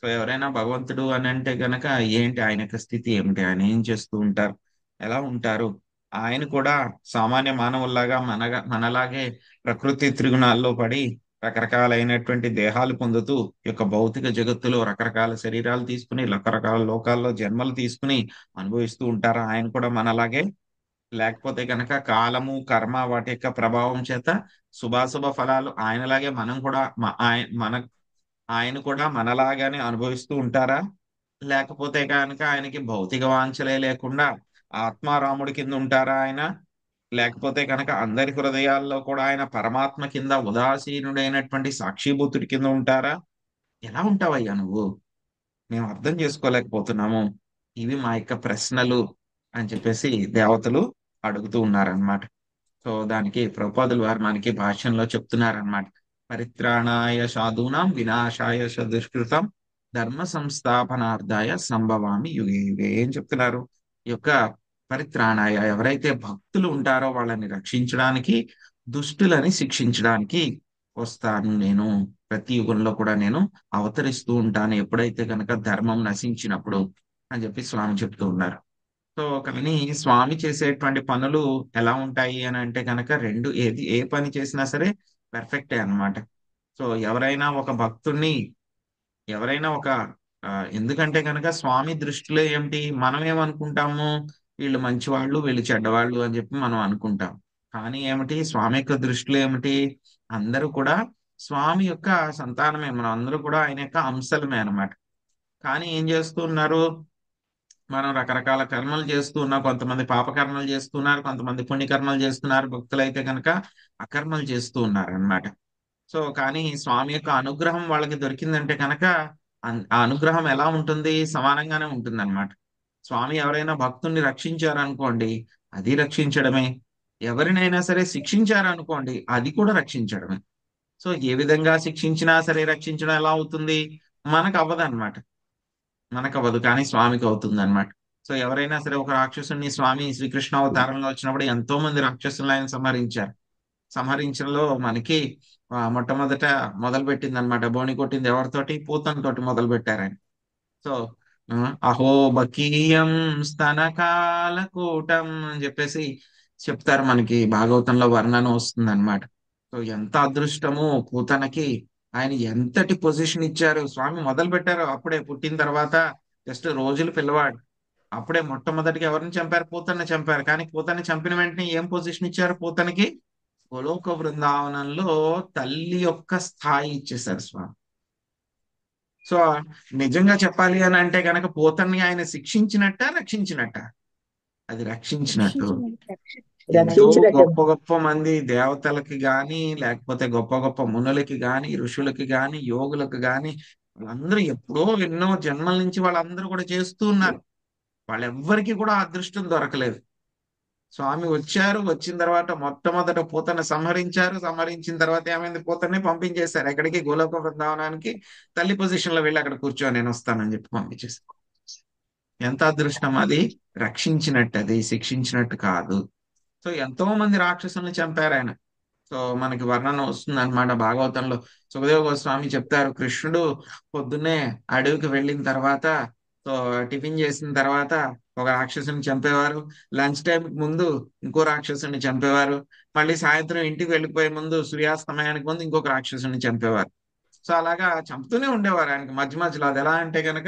S1: సో ఎవరైనా భగవంతుడు అని అంటే గనక ఏంటి ఆయన యొక్క స్థితి ఏమిటి, ఆయన ఏం చేస్తూ ఉంటారు, ఎలా ఉంటారు, ఆయన కూడా సామాన్య మానవుల్లాగా మనలాగే ప్రకృతి త్రిగుణాల్లో పడి రకరకాలైనటువంటి దేహాలు పొందుతూ ఈ యొక్క భౌతిక జగత్తులో రకరకాల శరీరాలు తీసుకుని రకరకాల లోకాల్లో జన్మలు తీసుకుని అనుభవిస్తూ ఉంటారా? ఆయన కూడా మనలాగే, లేకపోతే కనుక కాలము కర్మ వాటి యొక్క ప్రభావం చేత శుభాశుభ ఫలాలు ఆయనలాగే ఆయన కూడా మనలాగానే అనుభవిస్తూ ఉంటారా? లేకపోతే కనుక ఆయనకి భౌతిక వాంఛలే లేకుండా ఆత్మారాముడి కింద ఉంటారా ఆయన? లేకపోతే కనుక అందరి హృదయాల్లో కూడా ఆయన పరమాత్మ కింద ఉదాసీనుడైనటువంటి సాక్షిభూతుడి కింద ఉంటారా? ఎలా ఉంటావయ్యా నువ్వు? మేము అర్థం చేసుకోలేకపోతున్నాము, ఇవి మా యొక్క ప్రశ్నలు అని చెప్పేసి దేవతలు అడుగుతూ ఉన్నారనమాట. సో దానికి ప్రభుపాదులు వారు మనకి భాష్యంలో చెప్తున్నారనమాట, పరిత్రాణాయ సాధూనాం వినాశాయ దుష్కృతం ధర్మ సంస్థాపనార్థాయ సంభవామి యుగే యుగే. ఏం చెప్తున్నారు? ఈ యొక్క పరిత్రాణాయ, ఎవరైతే భక్తులు ఉంటారో వాళ్ళని రక్షించడానికి, దుష్టులని శిక్షించడానికి వస్తాను నేను, ప్రతి యుగంలో కూడా నేను అవతరిస్తూ ఉంటాను ఎప్పుడైతే కనుక ధర్మం నశించినప్పుడు అని చెప్పి స్వామి చెప్తూ ఉన్నారు. సో కానీ స్వామి చేసేటువంటి పనులు ఎలా ఉంటాయి అని అంటే కనుక ఏ పని చేసినా సరే పర్ఫెక్టే అన్నమాట. సో ఎవరైనా ఎందుకంటే కనుక స్వామి దృష్టిలో ఏమిటి, మనం ఏమనుకుంటాము, వీళ్ళు మంచివాళ్ళు వీళ్ళు చెడ్డవాళ్ళు అని చెప్పి మనం అనుకుంటాం. కానీ ఏమిటి, స్వామి యొక్క దృష్టిలో ఏమిటి, అందరూ కూడా స్వామి యొక్క సంతానమే, మనం అందరూ కూడా ఆయన యొక్క అంశలమే అన్నమాట. కానీ ఏం చేస్తూ ఉన్నారు, మనం రకరకాల కర్మలు చేస్తూ ఉన్నాం. కొంతమంది పాపకర్మలు చేస్తున్నారు, కొంతమంది పుణ్యకర్మలు చేస్తున్నారు, భక్తులైతే కనుక అకర్మలు చేస్తూ ఉన్నారు అన్నమాట. సో కానీ స్వామి యొక్క అనుగ్రహం వాళ్ళకి దొరికిందంటే కనుక ఆ అనుగ్రహం ఎలా ఉంటుంది, సమానంగానే ఉంటుంది అనమాట. స్వామి ఎవరైనా భక్తుల్ని రక్షించారనుకోండి, అది రక్షించడమే. ఎవరినైనా సరే శిక్షించారనుకోండి, అది కూడా రక్షించడమే. సో ఏ విధంగా శిక్షించినా సరే రక్షించడం ఎలా అవుతుంది? మనకు అవ్వదు అనమాట. మనకు అవ్వదు, కానీ స్వామికి అవుతుంది అనమాట. సో ఎవరైనా సరే ఒక రాక్షసుని స్వామి శ్రీకృష్ణ అవతారంలో వచ్చినప్పుడు ఎంతో మంది రాక్షసులను ఆయన సంహరించారు. సంహరించడంలో మనకి మొట్టమొదట మొదలు పెట్టింది అనమాట, బోని కొట్టింది ఎవరితోటి? పూతనతోటి మొదలు పెట్టారు ఆయన. సో అహో బకీయం స్తనకాలకూటం అని చెప్పేసి చెప్తారు, మనకి భాగవతంలో వర్ణన వస్తుంది అనమాట. సో ఎంత అదృష్టము పూతనకి, ఆయన ఎంతటి పొజిషన్ ఇచ్చారు. స్వామి మొదలు పెట్టారు అప్పుడే పుట్టిన తర్వాత, జస్ట్ రోజులు పిల్లవాడు. అప్పుడే మొట్టమొదటిగా ఎవరిని చంపారు? పూతన్ని చంపారు. కానీ పూతన్ని చంపిన వెంటనే ఏం పొజిషన్ ఇచ్చారు పూతనకి? గోలోక బృందావనంలో తల్లి యొక్క స్థాయి ఇచ్చేశారు స్వామి. సో నిజంగా చెప్పాలి అని అంటే గనక పూతన్ని ఆయన శిక్షించినట్ట రక్షించినట్ట? అది రక్షించినట్టు. ఎంతో గొప్ప గొప్ప మంది దేవతలకి గాని, లేకపోతే గొప్ప గొప్ప మునులకి గాని, ఋషులకి గాని, యోగులకు గాని, వాళ్ళందరూ ఎప్పుడో ఎన్నో జన్మల నుంచి వాళ్ళందరూ కూడా చేస్తూ ఉన్నారు. వాళ్ళెవ్వరికి కూడా అదృష్టం దొరకలేదు. స్వామి వచ్చారు, వచ్చిన తర్వాత మొట్టమొదట పూతను సంహరించారు. సంహరించిన తర్వాత ఏమైంది? పూతని పంపించేశారు ఎక్కడికి? గోలోక బృందావనానికి. తల్లి పొజిషన్ లో వెళ్ళి అక్కడ కూర్చో, నేను వస్తానని చెప్పి పంపించేశారు. ఎంత అదృష్టం అది! రక్షించినట్టు, అది శిక్షించినట్టు కాదు. సో ఎంతో మంది రాక్షసుల్ని చంపారు ఆయన. సో మనకి వర్ణన వస్తుంది అనమాట భాగవతంలో. సుఖదేవ గోస్వామి చెప్తారు, కృష్ణుడు పొద్దున్నే అడవికి వెళ్ళిన తర్వాత, సో టిఫిన్ చేసిన తర్వాత ఒక రాక్షసుని చంపేవారు. లంచ్ టైం ముందు ఇంకో రాక్షసుని చంపేవారు. మళ్ళీ సాయంత్రం ఇంటికి వెళ్ళిపోయే ముందు, సూర్యాస్తమయానికి ముందు ఇంకొక రాక్షసుని చంపేవారు. సో అలాగా చంపుతూనే ఉండేవారు ఆయనకి మధ్య మధ్యలో. అది ఎలా అంటే కనుక,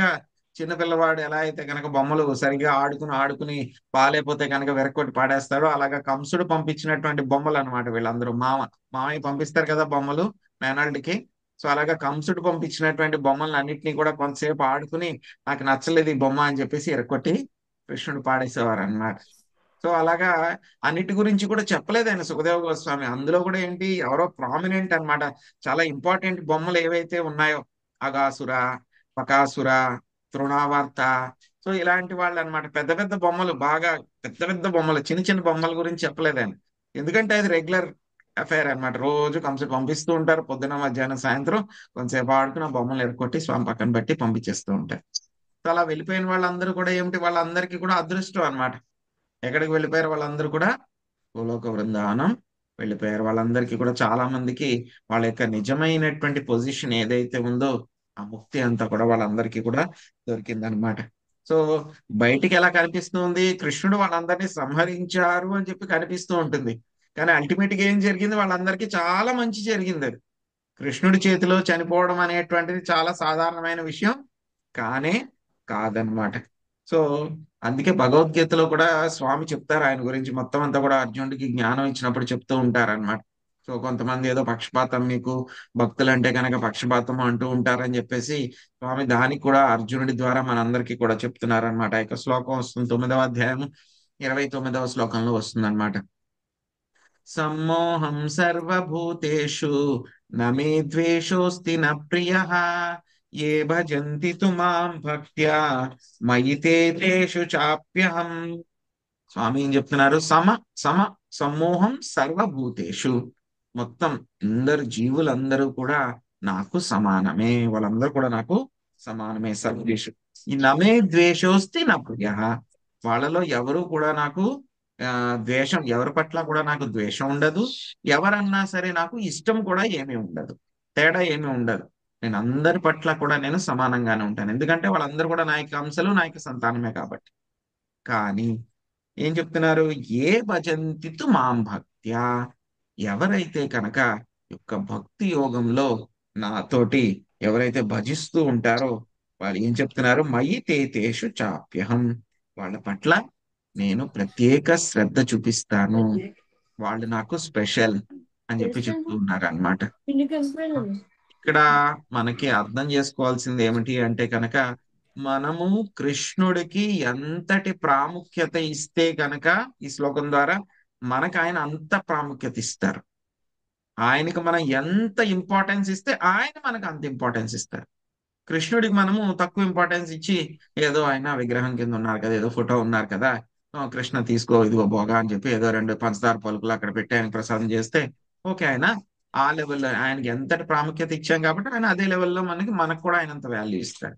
S1: చిన్నపిల్లవాడు ఎలా అయితే కనుక బొమ్మలు సరిగా ఆడుకుని ఆడుకుని పాలైపోతే కనుక వెరకొట్టి పాడేస్తాడో, అలాగా కంసుడు పంపించినటువంటి బొమ్మలు అనమాట వీళ్ళందరూ. మామయ్య పంపిస్తారు కదా బొమ్మలు మేనల్డ్కి. సో అలాగా కంసుడు పంపించినటువంటి బొమ్మలను అన్నింటినీ కూడా కొంతసేపు ఆడుకుని, నాకు నచ్చలేదు ఈ బొమ్మ అని చెప్పేసి ఎరకొట్టి కృష్ణుడు పాడేసేవారు అన్నమాట. సో అలాగా అన్నిటి గురించి కూడా చెప్పలేదు ఆయన సుఖదేవ గోస్వామి. అందులో కూడా ఏంటి, ఎవరో ప్రామినెంట్ అన్నమాట, చాలా ఇంపార్టెంట్ బొమ్మలు ఏవైతే ఉన్నాయో, అగాసుర, బకాసుర, తృణావర్త, సో ఇలాంటి వాళ్ళు అన్నమాట. పెద్ద పెద్ద బొమ్మలు, బాగా పెద్ద పెద్ద బొమ్మలు, చిన్న చిన్న బొమ్మల గురించి చెప్పలేదు ఆయన. ఎందుకంటే అది రెగ్యులర్ అఫైర్ అన్నమాట. రోజు కంప్లీట్ పంపిస్తూ ఉంటారు, పొద్దున మధ్యాహ్నం సాయంత్రం కొంతసేపు ఆడుకుని ఆ బొమ్మలు ఎరగొట్టి స్వామి పక్కన పెట్టి పంపించేస్తూ ఉంటారు. సో అలా వెళ్ళిపోయిన వాళ్ళందరూ కూడా ఏమిటి, వాళ్ళందరికీ కూడా అదృష్టం అన్నమాట. ఎక్కడికి వెళ్ళిపోయారు వాళ్ళందరూ కూడా? గోలోక బృందావనం వెళ్ళిపోయారు. వాళ్ళందరికీ కూడా, చాలా మందికి వాళ్ళ యొక్క నిజమైనటువంటి పొజిషన్ ఏదైతే ఉందో, ఆ ముక్తి అంతా కూడా వాళ్ళందరికీ కూడా దొరికిందనమాట. సో బయటికి ఎలా కనిపిస్తుంది? కృష్ణుడు వాళ్ళందరినీ సంహరించారు అని చెప్పి కనిపిస్తూ ఉంటుంది. కానీ అల్టిమేట్ గా ఏం జరిగింది? వాళ్ళందరికీ చాలా మంచి జరిగింది. అది కృష్ణుడి చేతిలో చనిపోవడం అనేటువంటిది చాలా సాధారణమైన విషయం కానే కాదనమాట. సో అందుకే భగవద్గీతలో కూడా స్వామి చెప్తారు ఆయన గురించి మొత్తం అంతా కూడా. అర్జునుడికి జ్ఞానం ఇచ్చినప్పుడు చెప్తూ ఉంటారన్నమాట. సో కొంతమంది ఏదో పక్షపాతం, మీకు భక్తులంటే కనుక పక్షపాతం అంటూ ఉంటారని చెప్పేసి స్వామి దానికి కూడా అర్జునుడి ద్వారా మనందరికీ కూడా చెప్తున్నారనమాట. ఇక శ్లోకం వస్తుంది, 9వ అధ్యాయం 29వ శ్లోకంలో వస్తుంది అనమాట. సమ్మోహం సర్వభూతేషు నమే ద్వేషోస్తి న ప్రియః ఏ భజంతి తు మాం భక్త్యా మయి తే తేషు చాప్యహం. స్వామి ఏం చెప్తున్నారు? సమ్మోహం సర్వభూతేషు, మొత్తం అందరు జీవులందరూ కూడా నాకు సమానమే. వాళ్ళందరూ కూడా నాకు సమానమే. సర్వేషు ఈ నమే ద్వేషోస్తి నా ప్రియః, వాళ్ళలో ఎవరు కూడా నాకు ద్వేషం, ఎవరి పట్ల కూడా నాకు ద్వేషం ఉండదు. ఎవరన్నా సరే నాకు ఇష్టం కూడా ఏమీ ఉండదు, తేడా ఏమీ ఉండదు. నేను అందరి పట్ల కూడా నేను సమానంగానే ఉంటాను. ఎందుకంటే వాళ్ళందరూ కూడా నా యొక్క అంశలు, నా యొక్క సంతానమే కాబట్టి. కానీ ఏం చెప్తున్నారు? ఏ భజంతి తు మాం భక్త్యా, ఎవరైతే కనుక యొక్క భక్తి యోగంలో నాతోటి ఎవరైతే భజిస్తూ ఉంటారో వాళ్ళు ఏం చెప్తున్నారు? మయి తే తేషు చాప్యహం, వాళ్ళ పట్ల నేను ప్రత్యేక శ్రద్ధ చూపిస్తాను, వాళ్ళు నాకు స్పెషల్ అని చెప్పి చెప్తూ ఉన్నారు అన్నమాట. ఇక్కడ మనకి అర్థం చేసుకోవాల్సింది ఏమిటి అంటే కనుక, మనము కృష్ణుడికి ఎంతటి ప్రాముఖ్యత ఇస్తే కనుక, ఈ శ్లోకం ద్వారా మనకు ఆయన అంత ప్రాముఖ్యత ఇస్తారు. ఆయనకి మనం ఎంత ఇంపార్టెన్స్ ఇస్తే ఆయన మనకు అంత ఇంపార్టెన్స్ ఇస్తారు. కృష్ణుడికి మనము తక్కువ ఇంపార్టెన్స్ ఇచ్చి ఏదో ఆయన విగ్రహం కింద ఉన్నారు కదా, ఏదో ఫోటో ఉన్నారు కదా, కృష్ణ తీసుకో ఇదిగో బోగా అని చెప్పి ఏదో 2 పంచదార పలుకులు అక్కడ పెట్టి ఆయన ప్రసాదం చేస్తే ఓకే, ఆయన ఆ లెవెల్లో ఆయనకి ఎంతటి ప్రాముఖ్యత ఇచ్చాం కాబట్టి ఆయన అదే లెవెల్లో మనకు కూడా ఆయన అంత వాల్యూ ఇస్తాడు.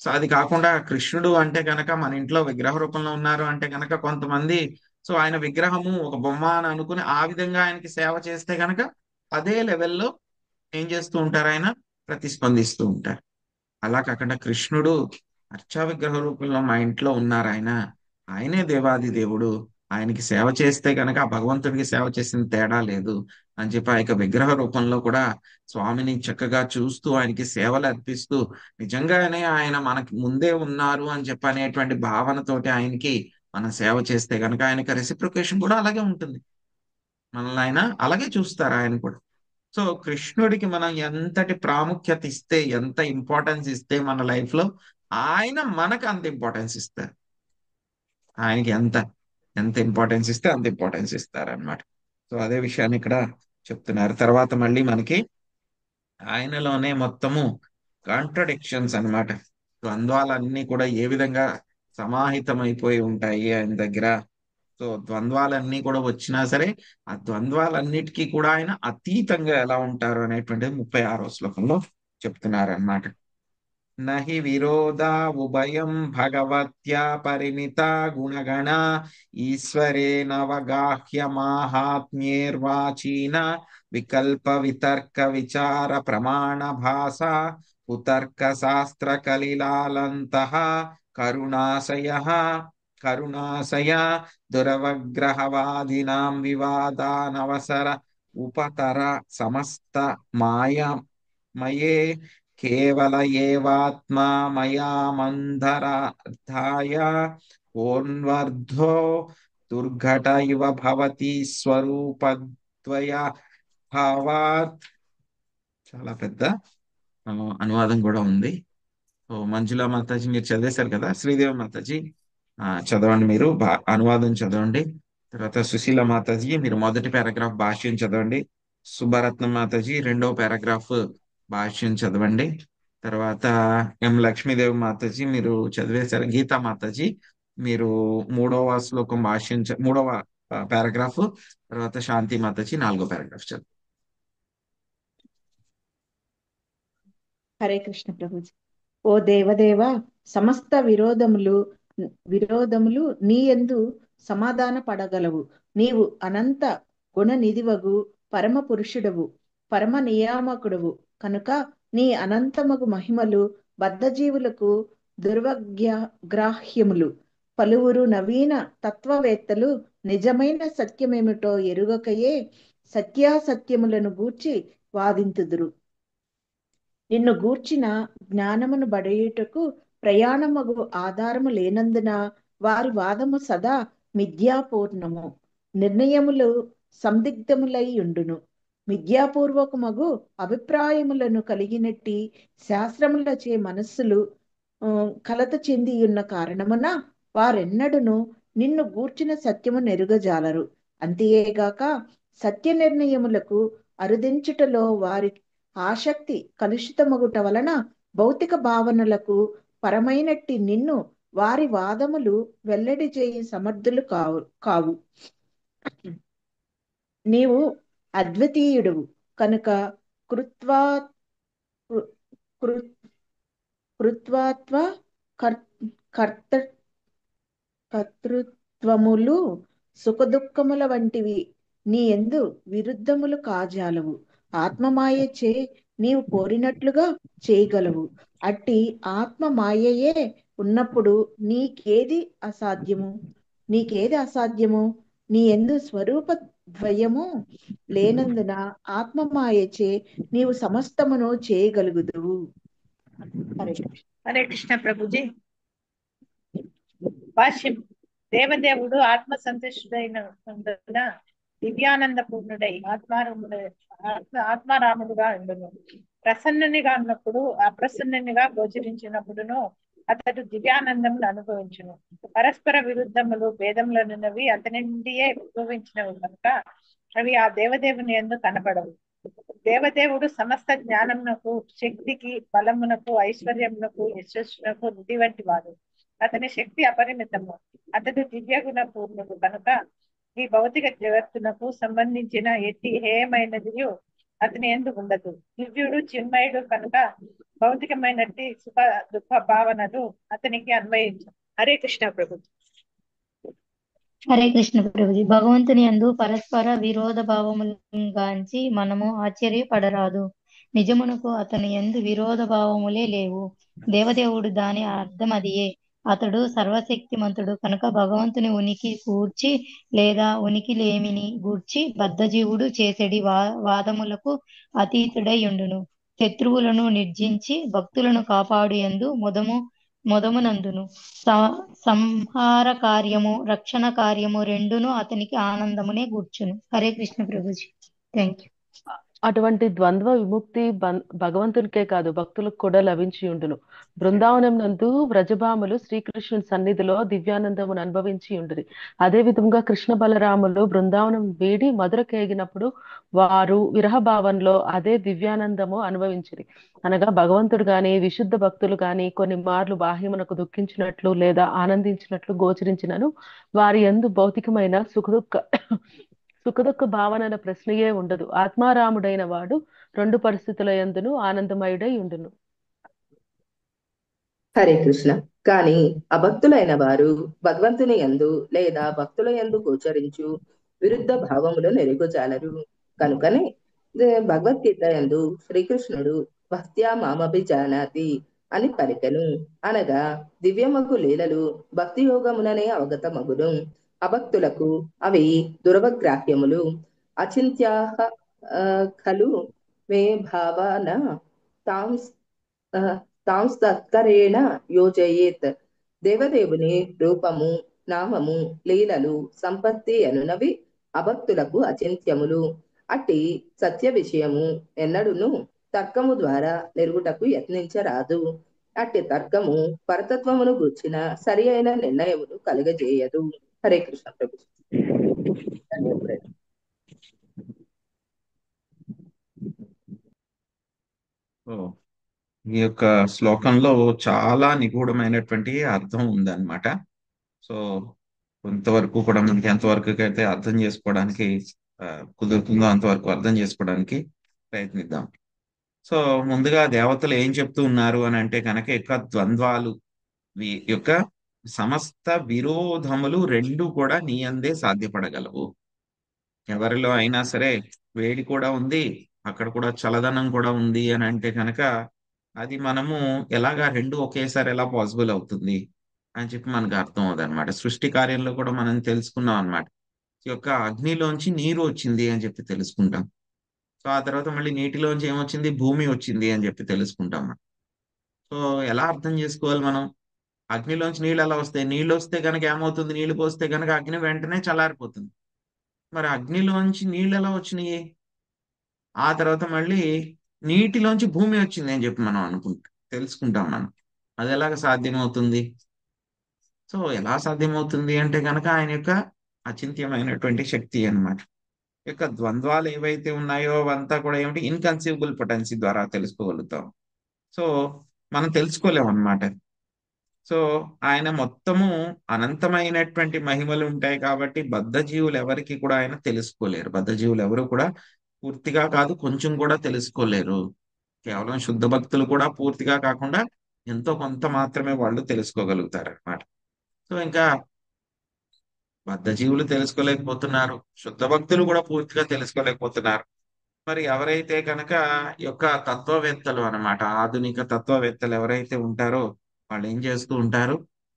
S1: సో అది కాకుండా కృష్ణుడు అంటే గనక మన ఇంట్లో విగ్రహ రూపంలో ఉన్నారు అంటే గనక కొంతమంది సో ఆయన విగ్రహము ఒక బొమ్మ అని అనుకుని ఆ విధంగా ఆయనకి సేవ చేస్తే గనక అదే లెవెల్లో ఏం చేస్తూ ఉంటారు, ఆయన ప్రతిస్పందిస్తూ ఉంటారు. అలా కాకుండా కృష్ణుడు అర్చా విగ్రహ రూపంలో మా ఇంట్లో ఉన్నారు, ఆయనే దేవాది దేవుడు, ఆయనకి సేవ చేస్తే కనుక ఆ భగవంతుడికి సేవ చేసిన తేడా లేదు అని చెప్పి ఆ యొక్క విగ్రహ రూపంలో కూడా స్వామిని చక్కగా చూస్తూ ఆయనకి సేవలు అర్పిస్తూ నిజంగానే ఆయన మనకి ముందే ఉన్నారు అని చెప్పి అనేటువంటి భావనతోటి ఆయనకి మనం సేవ చేస్తే కనుక ఆయనకి రెసిప్రొకేషన్ కూడా అలాగే ఉంటుంది, మనల్ని ఆయన అలాగే చూస్తారు ఆయన కూడా. సో కృష్ణుడికి మనం ఎంతటి ప్రాముఖ్యత ఇస్తే, ఎంత ఇంపార్టెన్స్ ఇస్తే మన లైఫ్ లో ఆయన మనకు అంత ఇంపార్టెన్స్ ఇస్తారు. ఆయనకి ఎంత ఎంత ఇంపార్టెన్స్ ఇస్తే అంత ఇంపార్టెన్స్ ఇస్తారు అనమాట. సో అదే విషయాన్ని ఇక్కడ చెప్తున్నారు. తర్వాత మళ్ళీ మనకి ఆయనలోనే మొత్తము కాంట్రడిక్షన్స్ అన్నమాట, ద్వంద్వాలన్నీ కూడా ఏ విధంగా సమాహితమైపోయి ఉంటాయి ఆయన దగ్గర. సో ద్వంద్వాలన్నీ కూడా వచ్చినా సరే ఆ ద్వంద్వాలన్నిటికీ కూడా ఆయన అతీతంగా ఎలా ఉంటారు అనేటువంటిది 36వ శ్లోకంలో చెప్తున్నారన్నమాట. నహి విరోధా ఉభయం భగవత్యా పరిమిత గుణగణ ఈశ్వరే నవగాహ్య మాహాత్మ్యేర్వాచీన వికల్ప వితర్క విచార ప్రమాణ భాష కుతర్క శాస్త్ర కలిలాలంతః కరుణాశయ కరుణాశయ దురవగ్రహవాదినాం వివాదానవసర ఉపతర సమస్త మాయా మయే కేవల ఏవాత్మా మయా మందరార్థాయ ఓన్వర్ధో దుర్ఘట ఇవ భవతి స్వరూపద్వయ భావాత్. చాలా పెద్ద అనువాదం కూడా ఉంది. సో మంజులా మాతాజీ మీరు చదివేశారు కదా, శ్రీదేవి మాతాజీ చదవండి, మీరు అనువాదం చదవండి. తర్వాత సుశీల మాతాజీ మీరు మొదటి పారాగ్రాఫ్ భాష్యం చదవండి. సుబ్బరత్నం మాతాజీ 2వ పారాగ్రాఫ్ భాష్యం చదవండి. తర్వాత ఎం లక్ష్మీదేవి మాతాజీ మీరు చదివేశారు. గీతా మాతాజీ మీరు 3వ శ్లోకం భాష్యం 3వ పారాగ్రాఫ్, తర్వాత శాంతి మాతాజీ 4వ పారాగ్రాఫ్ చదవండి.
S3: హరే కృష్ణ ప్రభుజీ. ఓ దేవదేవ, సమస్త విరోధములు నీ యందు సమాధాన పడగలవు. నీవు అనంత గుణనిధివగు పరమ పురుషుడవు, పరమ నియామకుడవు కనుక నీ అనంతమగు మహిమలు బద్ధజీవులకు దుర్వగ్రాహ్యములు. పలువురు నవీన తత్వవేత్తలు నిజమైన సత్యమేమిటో ఎరుగకయే సత్యాసత్యములను గూర్చి వాదింతుదురు. నిన్ను గూర్చిన జ్ఞానమును బడయుటకు ప్రయాణమగు ఆధారము లేనందున వారి వాదము సదా మిథ్యాపూర్ణము. నిర్ణయములు సందిగ్ధములై ఉండును. మిథ్యాపూర్వకమగు అభిప్రాయములను కలిగినట్టి శాస్త్రములచే మనస్సులు కలత చెంది ఉన్న కారణమున వారెన్నడును నిన్ను గూర్చిన సత్యము నెరుగజాలరు. అంతేగాక సత్య నిర్ణయములకు అరుదించుటలో వారి ఆసక్తి కలుషితమగుట వలన భౌతిక భావనలకు పరమైనట్టి నిన్ను వారి వాదములు వెల్లడి చేయి సమర్థులు కావు. నీవు అద్వితీయుడువు కనుక కృత్వాత్వ కర్తృత్వములు సుఖదుఖముల వంటివి నీ యందు విరుద్ధములు కాజాలవు. ఆత్మమాయచే నీవు కోరినట్లుగా చేయగలవు. అట్టి ఆత్మమాయయే ఉన్నప్పుడు నీకేది అసాధ్యము? నీ యందు స్వరూప ద్వయము లేనందున ఆత్మమాయచే నీవు సమస్తమును చేయగలుగుదువు.
S12: హరే కృష్ణ ప్రభుజీ. భాష్యం. దేవదేవుడు ఆత్మ సంతుష్టుడైన దివ్యానంద పూర్ణుడై ఆత్మారాముడుగా ఉండును. ప్రసన్నునిగా ఉన్నప్పుడు అప్రసన్నునిగా గోచరించినప్పుడును అతడు దివ్యానందములు అనుభవించును. పరస్పర విరుద్ధములు భేదములనున్నవి అతని నుండియే ఉద్భవించినవి కనుక అవి ఆ దేవదేవుని యందు కనపడవు. దేవదేవుడు సమస్త జ్ఞానమునకు, శక్తికి, బలమునకు, ఐశ్వర్యమునకు, యశస్సునకు నిధి వంటి వాడు. అతని శక్తి అపరిమితము. అతడు దివ్య గుణ పూర్ణుడు కనుక ఈ భౌతిక జగత్తునకు సంబంధించిన ఎట్టి హేయమైనది అతని యందు ఉండదు. దివ్యుడు చిన్మయుడు కనుక భౌతికమైనట్టి సుఖ దుఃఖ భావనలు అతనికి అన్వయించు. హరే కృష్ణ ప్రభు.
S13: హరే కృష్ణ ప్రభుజీ. భగవంతుని యందు పరస్పర విరోధ భావముగాంచి మనము ఆశ్చర్యపడరాదు. నిజమునకు అతని యందు విరోధ భావములే లేవు. దేవదేవుడు దాని అర్థం అదియే. అతడు సర్వశక్తిమంతుడు కనుక భగవంతుని ఉనికి గూర్చి లేదా ఉనికి లేమిని గూర్చి బద్ధజీవుడు చేసేడి వాదములకు అతీతుడై ఉండును. శత్రువులను నిర్జించి భక్తులను కాపాడుయందు మొదమునందును. సంహార కార్యము రక్షణ కార్యము రెండును అతనికి ఆనందమునే కూర్చును. హరే కృష్ణ ప్రభుజీ. Thank you.
S14: అటువంటి ద్వంద్వ విముక్తి భగవంతునికే కాదు భక్తులకు కూడా లభించి ఉండును. బృందావనం నందు వ్రజభాములు శ్రీకృష్ణుని సన్నిధిలో దివ్యానందమును అనుభవించి ఉండును. అదే విధంగా కృష్ణ బలరాములు బృందావనం వేడి మధురకేగినప్పుడు వారు విరహభావంలో అదే దివ్యానందము అనుభవించిరి. అనగా భగవంతుడు గాని విశుద్ధ భక్తులు గాని కొన్ని మార్లు బాహ్యమునకు దుఃఖించినట్లు లేదా ఆనందించినట్లు గోచరించినను వారి యందు భౌతికమైన సుఖదుఖ భావనల ప్రశ్నయే ఉండదు. ఆత్మారాముడైన వాడు రెండు పరిస్థితుల యందును ఆనందమయుడై ఉండును.
S15: హరే కృష్ణ. కాని అభక్తులైన వారు భగవంతుని యందు లేదా భక్తుల యందు గోచరించు విరుద్ధ భావములు నెరుగుజాలరు. కనుకనే భగవద్గీత యందు శ్రీకృష్ణుడు భక్త్యా మామభిజానాతి అని పలికెను. అనగా దివ్యమగు లీలలు భక్తి యోగముననే అవగతమగును. అభక్తులకు అవి దురవగ్రాహ్యములు. అచింత్యాహ ఖలు మే భావన తాంస్తత్కరేణ యోజయేత్. దేవదేవుని రూపము, నామము, లీలలు, సంపత్తి అనునవి అభక్తులకు అచింత్యములు. అట్టి సత్య విషయము ఎన్నడును తర్కము ద్వారా నెరుగుటకు యత్నించరాదు. అట్టి తర్కము పరతత్వమును గూర్చిన సరి అయిన నిర్ణయమును కలుగజేయదు. హరే కృష్ణ ప్రభు.
S1: ఈ యొక్క శ్లోకంలో చాలా నిగూఢమైనటువంటి అర్థం ఉందన్నమాట. సో కొంతవరకు కూడా మనకి ఎంతవరకు అయితే అర్థం చేసుకోవడానికి కుదురుతుందో అంతవరకు అర్థం చేసుకోవడానికి ప్రయత్నిద్దాం. సో ముందుగా దేవతలు ఏం చెప్తూ ఉన్నారు అని అంటే కనుక యొక్క ద్వంద్వాలు యొక్క సమస్త విరోధములు రెండు కూడా నీ అందే సాధ్యపడగలవు. ఎవరిలో అయినా సరే వేడి కూడా ఉంది, అక్కడ కూడా చల్లదనం కూడా ఉంది అని అంటే కనుక అది మనము ఎలాగా రెండు ఒకేసారి ఎలా పాసిబుల్ అవుతుంది అని చెప్పి మనకు అర్థం అవుతుంది అనమాట. సృష్టి కార్యంలో కూడా మనం తెలుసుకున్నాం అనమాట. ఈ యొక్క అగ్నిలోంచి నీరు వచ్చింది అని చెప్పి తెలుసుకుంటాం. సో ఆ తర్వాత మళ్ళీ నీటిలోంచి ఏమొచ్చింది, భూమి వచ్చింది అని చెప్పి తెలుసుకుంటాం. సో ఎలా అర్థం చేసుకోవాలి మనం? అగ్నిలోంచి నీళ్ళు ఎలా వస్తాయి? నీళ్ళు వస్తే కనుక ఏమవుతుంది, నీళ్లు పోస్తే కనుక అగ్ని వెంటనే చల్లారిపోతుంది. మరి అగ్నిలోంచి నీళ్ళు ఎలా వచ్చినాయి? ఆ తర్వాత మళ్ళీ నీటిలోంచి భూమి వచ్చింది అని చెప్పి మనం తెలుసుకుంటాం. మనం అది ఎలాగ సాధ్యమవుతుంది? సో ఎలా సాధ్యమవుతుంది అంటే కనుక ఆయన యొక్క అచింత్యమైనటువంటి శక్తి అన్నమాట. యొక్క ద్వంద్వాలు ఏవైతే ఉన్నాయో అవంతా కూడా ఏమిటి, ఇన్కన్సీవబుల్ పొటెన్సీ ద్వారా తెలుసుకోగలుగుతాం. సో మనం తెలుసుకోలేము అన్నమాట. సో ఆయన మొత్తము అనంతమైనటువంటి మహిమలు ఉంటాయి కాబట్టి బద్ధజీవులు ఎవరికి కూడా ఆయన తెలుసుకోలేరు. బద్ధజీవులు ఎవరు కూడా పూర్తిగా కాదు, కొంచెం కూడా తెలుసుకోలేరు. కేవలం శుద్ధ భక్తులు కూడా పూర్తిగా కాకుండా ఎంతో కొంత మాత్రమే వాళ్ళు తెలుసుకోగలుగుతారు అన్నమాట. సో ఇంకా బద్ధజీవులు తెలుసుకోలేకపోతున్నారు, శుద్ధ భక్తులు కూడా పూర్తిగా తెలుసుకోలేకపోతున్నారు. మరి ఎవరైతే కనుక ఈ యొక్క తత్వవేత్తలు అన్నమాట, ఆధునిక తత్వవేత్తలు ఎవరైతే ఉంటారో వాళ్ళు ఏం చేస్తూ ఉంటారు,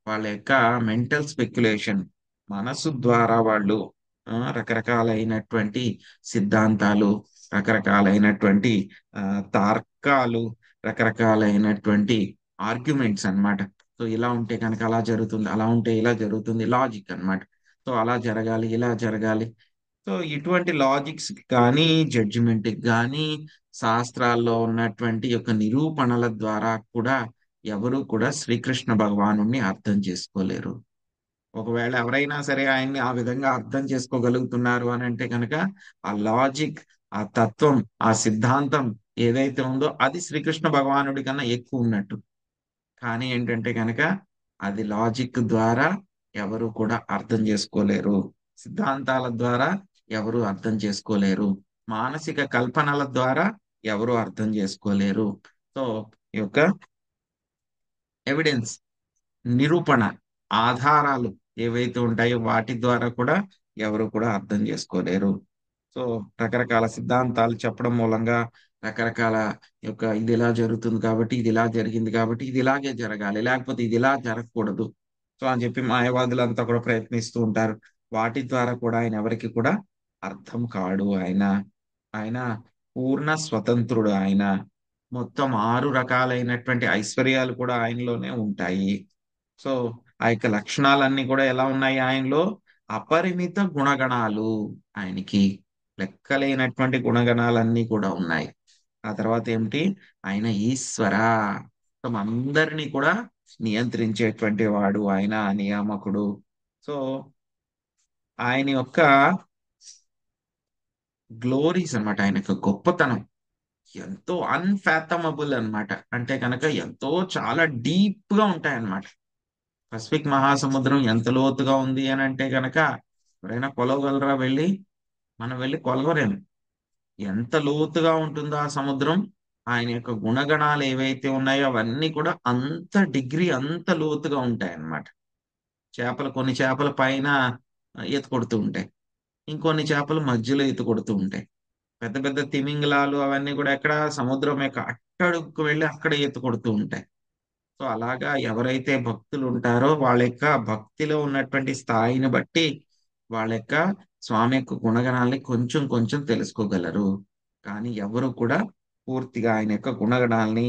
S1: వాళ్ళ యొక్క మెంటల్ స్పెక్యులేషన్ మనసు ద్వారా వాళ్ళు రకరకాలైనటువంటి సిద్ధాంతాలు, రకరకాలైనటువంటి తర్కాలు, రకరకాలైనటువంటి ఆర్గ్యుమెంట్స్ అన్నమాట. సో ఇలా ఉంటే కనుక అలా జరుగుతుంది, అలా ఉంటే ఇలా జరుగుతుంది, లాజిక్ అన్నమాట. సో అలా జరగాలి, ఇలా జరగాలి. సో ఇటువంటి లాజిక్స్ కానీ జడ్జిమెంట్ కానీ శాస్త్రాల్లో ఉన్నటువంటి యొక్క నిరూపణల ద్వారా కూడా ఎవరు కూడా శ్రీకృష్ణ భగవాను అర్థం చేసుకోలేరు. ఒకవేళ ఎవరైనా సరే ఆయన్ని ఆ విధంగా అర్థం చేసుకోగలుగుతున్నారు అని అంటే కనుక ఆ లాజిక్, ఆ తత్వం, ఆ సిద్ధాంతం ఏదైతే ఉందో అది శ్రీకృష్ణ భగవానుడి కన్నా ఎక్కువ ఉన్నట్టు. కానీ ఏంటంటే కనుక అది లాజిక్ ద్వారా ఎవరు కూడా అర్థం చేసుకోలేరు, సిద్ధాంతాల ద్వారా ఎవరు అర్థం చేసుకోలేరు, మానసిక కల్పనల ద్వారా ఎవరు అర్థం చేసుకోలేరు. సో ఈ యొక్క ఎవిడెన్స్, నిరూపణ, ఆధారాలు ఏవైతే ఉంటాయో వాటి ద్వారా కూడా ఎవరు కూడా అర్థం చేసుకోలేరు. సో రకరకాల సిద్ధాంతాలు చెప్పడం మూలంగా రకరకాల యొక్క ఇది ఇలా జరుగుతుంది కాబట్టి ఇది ఇలా జరిగింది కాబట్టి ఇది ఇలాగే జరగాలి, లేకపోతే ఇది ఇలా జరగకూడదు సో అని చెప్పి మాయవాదులంతా కూడా ప్రయత్నిస్తూ ఉంటారు. వాటి ద్వారా కూడా ఆయన ఎవరికి కూడా అర్థం కాడు. ఆయన ఆయన పూర్ణ స్వతంత్రుడు. ఆయన మొత్తం 6 రకాలైనటువంటి ఐశ్వర్యాలు కూడా ఆయనలోనే ఉంటాయి. సో ఆ యొక్క లక్షణాలన్నీ కూడా ఎలా ఉన్నాయి ఆయనలో? అపరిమిత గుణగణాలు. ఆయనకి లెక్కలేనటువంటి గుణగణాలన్నీ కూడా ఉన్నాయి. ఆ తర్వాత ఏమిటి? ఆయన ఈశ్వర, మొత్తం అందరినీ కూడా నియంత్రించేటువంటి వాడు, ఆయన నియామకుడు. సో ఆయన యొక్క గ్లోరీస్ అన్నమాట, ఆయన యొక్క గొప్పతనం ఎంతో అన్ఫాథమబుల్ అన్నమాట. అంటే కనుక ఎంతో చాలా డీప్ గా ఉంటాయన్నమాట. పసిఫిక్ మహాసముద్రం ఎంత లోతుగా ఉంది అని అంటే కనుక ఎవరైనా కొలవగలరా? మనం వెళ్ళి కొలవలేము. ఎంత లోతుగా ఉంటుందో ఆ సముద్రం, ఆయన యొక్క గుణగణాలు ఏవైతే ఉన్నాయో అవన్నీ కూడా అంత డిగ్రీ, అంత లోతుగా ఉంటాయి అన్నమాట. కొన్ని చేపలు పైన ఈత కొడుతూ ఉంటాయి, ఇంకొన్ని చేపలు మధ్యలో ఈత కొడుతూ ఉంటాయి. పెద్ద పెద్ద తిమింగలాలు అవన్నీ కూడా ఎక్కడ సముద్రం యొక్క అట్టడుగుకు వెళ్ళి అక్కడ ఈత కొడుతూ ఉంటాయి. సో అలాగా ఎవరైతే భక్తులు ఉంటారో వాళ్ళ యొక్క భక్తిలో ఉన్నటువంటి స్థాయిని బట్టి వాళ్ళ యొక్క స్వామి యొక్క గుణగణాలని కొంచెం కొంచెం తెలుసుకోగలరు. కానీ ఎవరు కూడా పూర్తిగా ఆయన యొక్క గుణగణాలని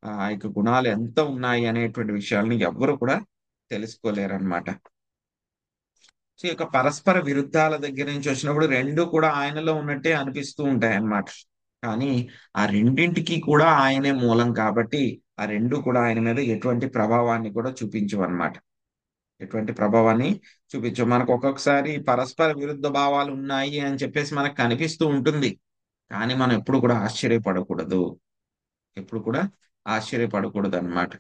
S1: ఆ యొక్క గుణాలు ఎంత ఉన్నాయి అనేటువంటి విషయాలని ఎవ్వరు కూడా తెలుసుకోలేరు అనమాట. సో ఈ యొక్క పరస్పర విరుద్ధాల దగ్గర నుంచి వచ్చినప్పుడు రెండు కూడా ఆయనలో ఉన్నట్టే అనిపిస్తూ ఉంటాయి అన్నమాట. కానీ ఆ రెండింటికి కూడా ఆయనే మూలం కాబట్టి ఆ రెండు కూడా ఆయన మీద ఎటువంటి ప్రభావాన్ని కూడా చూపించవు అన్నమాట. ఎటువంటి ప్రభావాన్ని చూపించవు. మనకు ఒక్కొక్కసారి పరస్పర విరుద్ధ భావాలు ఉన్నాయి అని చెప్పేసి మనకు కనిపిస్తూ ఉంటుంది. కానీ మనం ఎప్పుడు కూడా ఆశ్చర్యపడకూడదు, ఎప్పుడు కూడా ఆశ్చర్యపడకూడదు అన్నమాట.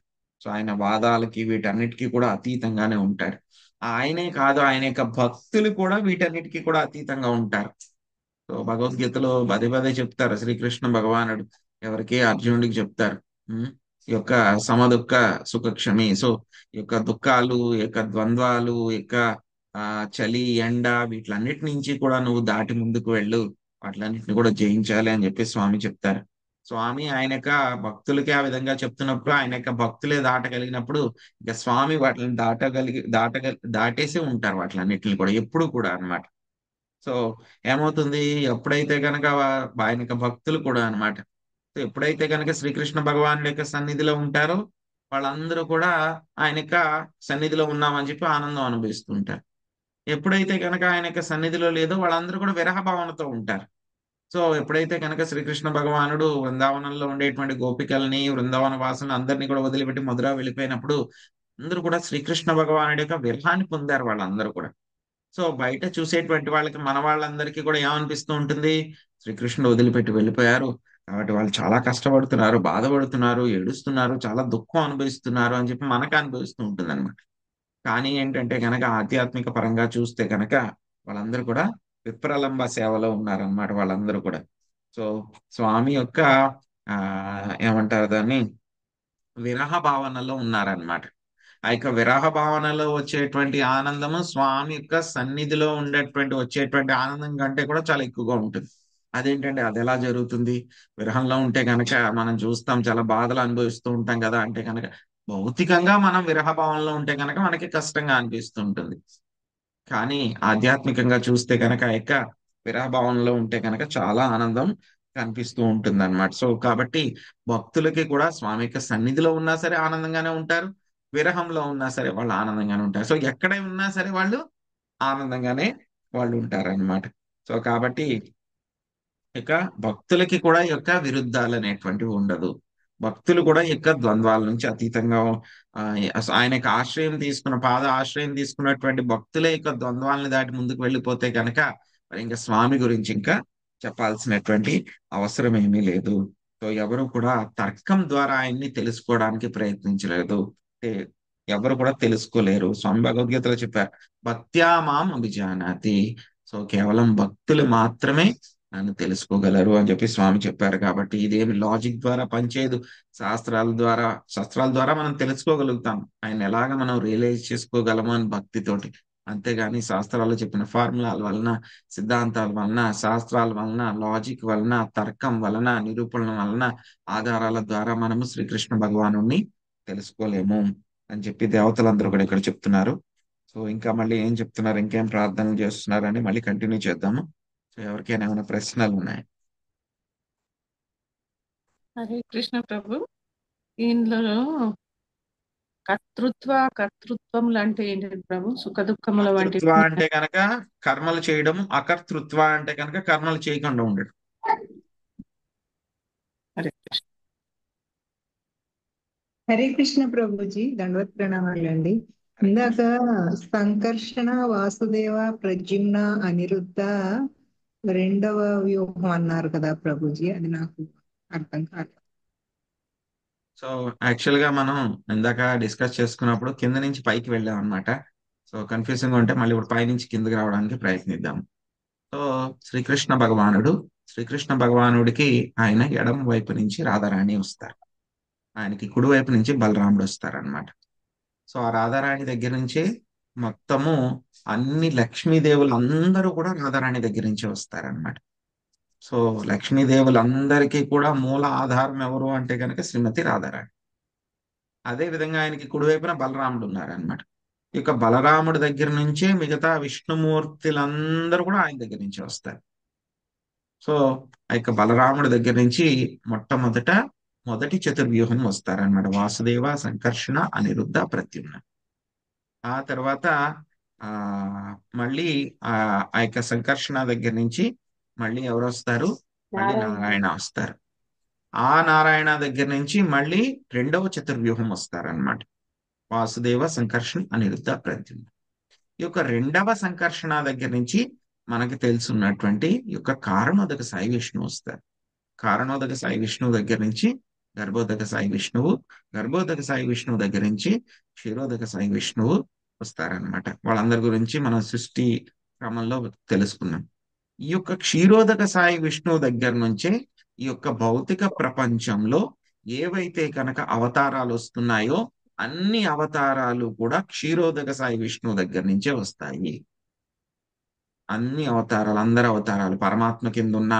S1: సో ఆయన వాదాలకి వీటన్నిటికీ కూడా అతీతంగానే ఉంటారు. ఆయనే కాదు, ఆయన యొక్క భక్తులు కూడా వీటన్నిటికీ కూడా అతీతంగా ఉంటారు. సో భగవద్గీతలో పదే పదే చెప్తారు శ్రీకృష్ణ భగవానుడు ఎవరికి? అర్జునుడికి చెప్తారు. ఈ యొక్క సమదుఃఖ సుఖక్షమి. సో ఈ యొక్క దుఃఖాలు, ఈ యొక్క ద్వంద్వాలు, ఈ యొక్క చలి, ఎండ వీటిలన్నిటి నుంచి కూడా నువ్వు దాటి ముందుకు వెళ్ళు, వాటిలన్నిటిని కూడా జయించాలి అని చెప్పి స్వామి చెప్తారు. స్వామి ఆయన యొక్క భక్తులకి ఆ విధంగా చెప్తున్నప్పుడు, ఆయన యొక్క భక్తులే దాటగలిగినప్పుడు ఇక స్వామి వాటిని దాటేసి ఉంటారు వాటిలన్నిటిని కూడా ఎప్పుడు కూడా అన్నమాట. సో ఏమవుతుంది? ఎప్పుడైతే కనుక ఆయన యొక్క భక్తులు కూడా అన్నమాట, సో ఎప్పుడైతే కనుక శ్రీకృష్ణ భగవానుడి యొక్క సన్నిధిలో ఉంటారో వాళ్ళందరూ కూడా ఆయన యొక్క సన్నిధిలో ఉన్నామని చెప్పి ఆనందం అనుభవిస్తుంటారు. ఎప్పుడైతే కనుక ఆయన యొక్క సన్నిధిలో లేదో వాళ్ళందరూ కూడా విరహ భావనతో ఉంటారు. సో ఎప్పుడైతే కనుక శ్రీకృష్ణ భగవానుడు వృందావనంలో ఉండేటువంటి గోపికల్ని, వృందావన వాసులను అందరినీ కూడా వదిలిపెట్టి మధుర వెళ్ళిపోయినప్పుడు అందరూ కూడా శ్రీకృష్ణ భగవానుడి యొక్క విరహాన్ని పొందారు వాళ్ళందరూ కూడా. సో బయట చూసేటువంటి వాళ్ళకి, మన వాళ్ళందరికీ కూడా ఏమనిపిస్తూ ఉంటుంది? శ్రీకృష్ణుడు వదిలిపెట్టి వెళ్ళిపోయారు కాబట్టి వాళ్ళు చాలా కష్టపడుతున్నారు, బాధపడుతున్నారు, ఏడుస్తున్నారు, చాలా దుఃఖం అనుభవిస్తున్నారు అని చెప్పి మనకు అనిపిస్తూ ఉంటుంది అనమాట. కానీ ఏంటంటే కనుక ఆధ్యాత్మిక పరంగా చూస్తే కనుక వాళ్ళందరూ కూడా విప్రలంబ సేవలో ఉన్నారనమాట వాళ్ళందరూ కూడా. సో స్వామి యొక్క ఏమంటారు దాన్ని, విరహ భావనలో ఉన్నారనమాట. ఆ యొక్క విరహ భావనలో వచ్చేటువంటి ఆనందము స్వామి యొక్క సన్నిధిలో వచ్చేటువంటి ఆనందం కంటే కూడా చాలా ఎక్కువగా ఉంటుంది. అదేంటంటే అది ఎలా జరుగుతుంది? విరహంలో ఉంటే కనుక మనం చూస్తాం, చాలా బాధలు అనుభవిస్తూ ఉంటాం కదా. అంటే కనుక భౌతికంగా మనం విరహ భావంలో ఉంటే కనుక మనకి కష్టంగా అనిపిస్తూ ఉంటుంది. కానీ ఆధ్యాత్మికంగా చూస్తే కనుక ఆ యొక్క విరహ భావంలో ఉంటే కనుక చాలా ఆనందం కనిపిస్తూ ఉంటుంది అనమాట. సో కాబట్టి భక్తులకి కూడా స్వామి యొక్క సన్నిధిలో ఉన్నా సరే ఆనందంగానే ఉంటారు, విరహంలో ఉన్నా సరే వాళ్ళు ఆనందంగానే ఉంటారు. సో ఎక్కడ ఉన్నా సరే వాళ్ళు ఆనందంగానే వాళ్ళు ఉంటారు అనమాట. సో కాబట్టి ఇక భక్తులకి కూడా ఈ యొక్క విరుద్ధాలు అనేటువంటివి ఉండదు. భక్తులు కూడా ఈ యొక్క ద్వంద్వాల నుంచి అతీతంగా ఆయన యొక్క పాద ఆశ్రయం తీసుకున్నటువంటి భక్తుల యొక్క ద్వంద్వాలను దాటి ముందుకు వెళ్ళిపోతే కనుక మరి ఇంకా స్వామి గురించి ఇంకా చెప్పాల్సినటువంటి అవసరం ఏమీ లేదు. సో ఎవరు కూడా తర్కం ద్వారా ఆయన్ని తెలుసుకోవడానికి ప్రయత్నించలేదు. అంటే ఎవరు కూడా తెలుసుకోలేరు. స్వామి భగవద్గీతలో చెప్పారు, భక్త్యా మాం అభిజానాతి. సో కేవలం భక్తులు మాత్రమే నన్ను తెలుసుకోగలరు అని చెప్పి స్వామి చెప్పారు. కాబట్టి ఇదేమి లాజిక్ ద్వారా పనిచేయదు. శాస్త్రాల ద్వారా మనం తెలుసుకోగలుగుతాం ఆయన ఎలాగ మనం రియలైజ్ చేసుకోగలము అని భక్తితోటి. అంతేగాని శాస్త్రాల్లో చెప్పిన ఫార్ములాల వలన, సిద్ధాంతాల వలన, శాస్త్రాల వలన, లాజిక్ వలన, తర్కం వలన, నిరూపణల వలన, ఆధారాల ద్వారా మనము శ్రీకృష్ణ భగవాను తెలుసుకోలేము అని చెప్పి దేవతలందరూ కూడా ఇక్కడ చెప్తున్నారు. సో ఇంకా మళ్ళీ ఏం చెప్తున్నారు, ఇంకేం ప్రార్థనలు చేస్తున్నారు అని మళ్ళీ కంటిన్యూ చేద్దాము. సో ఎవరికైనా ఏమైనా ప్రశ్నలు ఉన్నాయి?
S16: హరే కృష్ణ ప్రభు. ఇందులో కర్తృత్వములు అంటే ఏంటి ప్రభు? సుఖ దుఃఖముల వంటి
S1: కర్తృత్వ అంటే కనుక కర్మలు చేయడం, అకర్తృత్వ అంటే కనుక కర్మలు చేయకుండా ఉండడం.
S16: హరే కృష్ణ.
S3: హరే కృష్ణ ప్రభుజీ, దండవత్ ప్రణామాలండి. ఇందాక సంకర్షణ, వాసుదేవ, ప్రద్యుమ్న, అనిరుద్ధ రెండవ వ్యూహం అన్నారు కదా ప్రభుజీ, అది నాకు అర్థం కాదు.
S1: సో యాక్చువల్ గా మనం ఇందాక డిస్కస్ చేసుకున్నప్పుడు కింద నుంచి పైకి వెళ్ళాం అనమాట. సో కన్ఫ్యూజింగ్ ఉంటే మళ్ళీ ఇప్పుడు పై నుంచి కిందకి రావడానికి ప్రయత్నిద్దాం. సో శ్రీకృష్ణ భగవానుడికి ఆయన ఎడమ వైపు నుంచి రాధారాణి వస్తారు, ఆయనకి కుడి వైపు నుంచి బలరాముడు వస్తారనమాట. సో ఆ రాధారాణి దగ్గర నుంచి మొత్తము అన్ని లక్ష్మీదేవులు అందరూ కూడా రాధారాణి దగ్గర నుంచి వస్తారనమాట. సో లక్ష్మీదేవులందరికీ కూడా మూల ఆధారం ఎవరు అంటే కనుక శ్రీమతి రాధారాణి. అదే విధంగా ఆయనకి కుడివైపున బలరాముడు ఉన్నారనమాట. ఈ యొక్క బలరాముడి దగ్గర నుంచే మిగతా విష్ణుమూర్తులందరూ కూడా ఆయన దగ్గర నుంచి వస్తారు. సో ఆ యొక్క బలరాముడి దగ్గర నుంచి మొదటి చతుర్వ్యూహం వస్తారనమాట. వాసుదేవ, సంకర్షణ, అనిరుద్ధ, ప్రద్యుమ్న. ఆ తర్వాత మళ్ళీ ఆ యొక్క సంకర్షణ దగ్గర నుంచి మళ్ళీ ఎవరు వస్తారు? మళ్ళీ నారాయణ వస్తారు. ఆ నారాయణ దగ్గర నుంచి మళ్ళీ రెండవ చతుర్వ్యూహం వస్తారనమాట. వాసుదేవ, సంకర్షణ, అనిరుద్ధ, ప్రద్యుమ్న. ఈ యొక్క రెండవ సంకర్షణ దగ్గర నుంచి మనకి తెలుసున్నటువంటి ఈ యొక్క కారణోదక సాయి విష్ణువు వస్తారు. కారణోదక సాయి విష్ణువు దగ్గర నుంచి గర్భోదక సాయి విష్ణువు, గర్భోదక సాయి విష్ణువు దగ్గర నుంచి క్షీరోదక సాయి విష్ణువు వస్తారనమాట. వాళ్ళందరి గురించి మనం సృష్టి క్రమంలో తెలుసుకున్నాం. ఈ యొక్క క్షీరోదక సాయి విష్ణువు దగ్గర నుంచే ఈ యొక్క భౌతిక ప్రపంచంలో ఏవైతే కనుక అవతారాలు వస్తున్నాయో అన్ని అవతారాలు కూడా క్షీరోదక సాయి విష్ణువు దగ్గర నుంచే వస్తాయి. అన్ని అవతారాలు, అందరి అవతారాలు పరమాత్మ కింద ఉన్న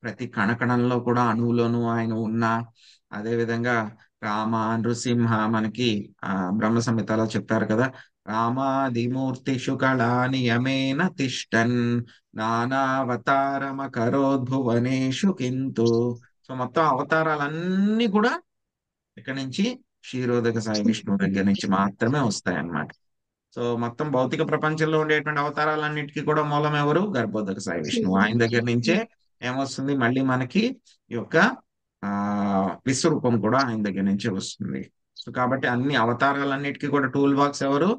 S1: ప్రతి కణకణంలో కూడా అణువులోనూ ఆయన ఉన్నా, అదే విధంగా రామ, నృసింహ మనకి బ్రహ్మ సంహితలో చెప్పారు కదా, రామాదిమూర్తిషు కళా నియమేన తిష్టన్ నానావతారమకరోద్భువనేషు కింతు. సో మొత్తం అవతారాలన్నీ కూడా ఇక్కడ నుంచి క్షీరోదక సాయి విష్ణువు దగ్గర నుంచి మాత్రమే వస్తాయి అన్నమాట. సో మొత్తం భౌతిక ప్రపంచంలో ఉండేటువంటి అవతారాలన్నిటికీ కూడా మూలం ఎవరు? గర్భోదక సాయి విష్ణువు. ఆయన దగ్గర నుంచే ఏమొస్తుంది? మళ్ళీ మనకి ఈ యొక్క విశ్వరూపం కూడా ఆయన దగ్గర నుంచే వస్తుంది. సో కాబట్టి అన్ని అవతారాలన్నిటికీ కూడా టూల్ బాక్స్ ఎవరు?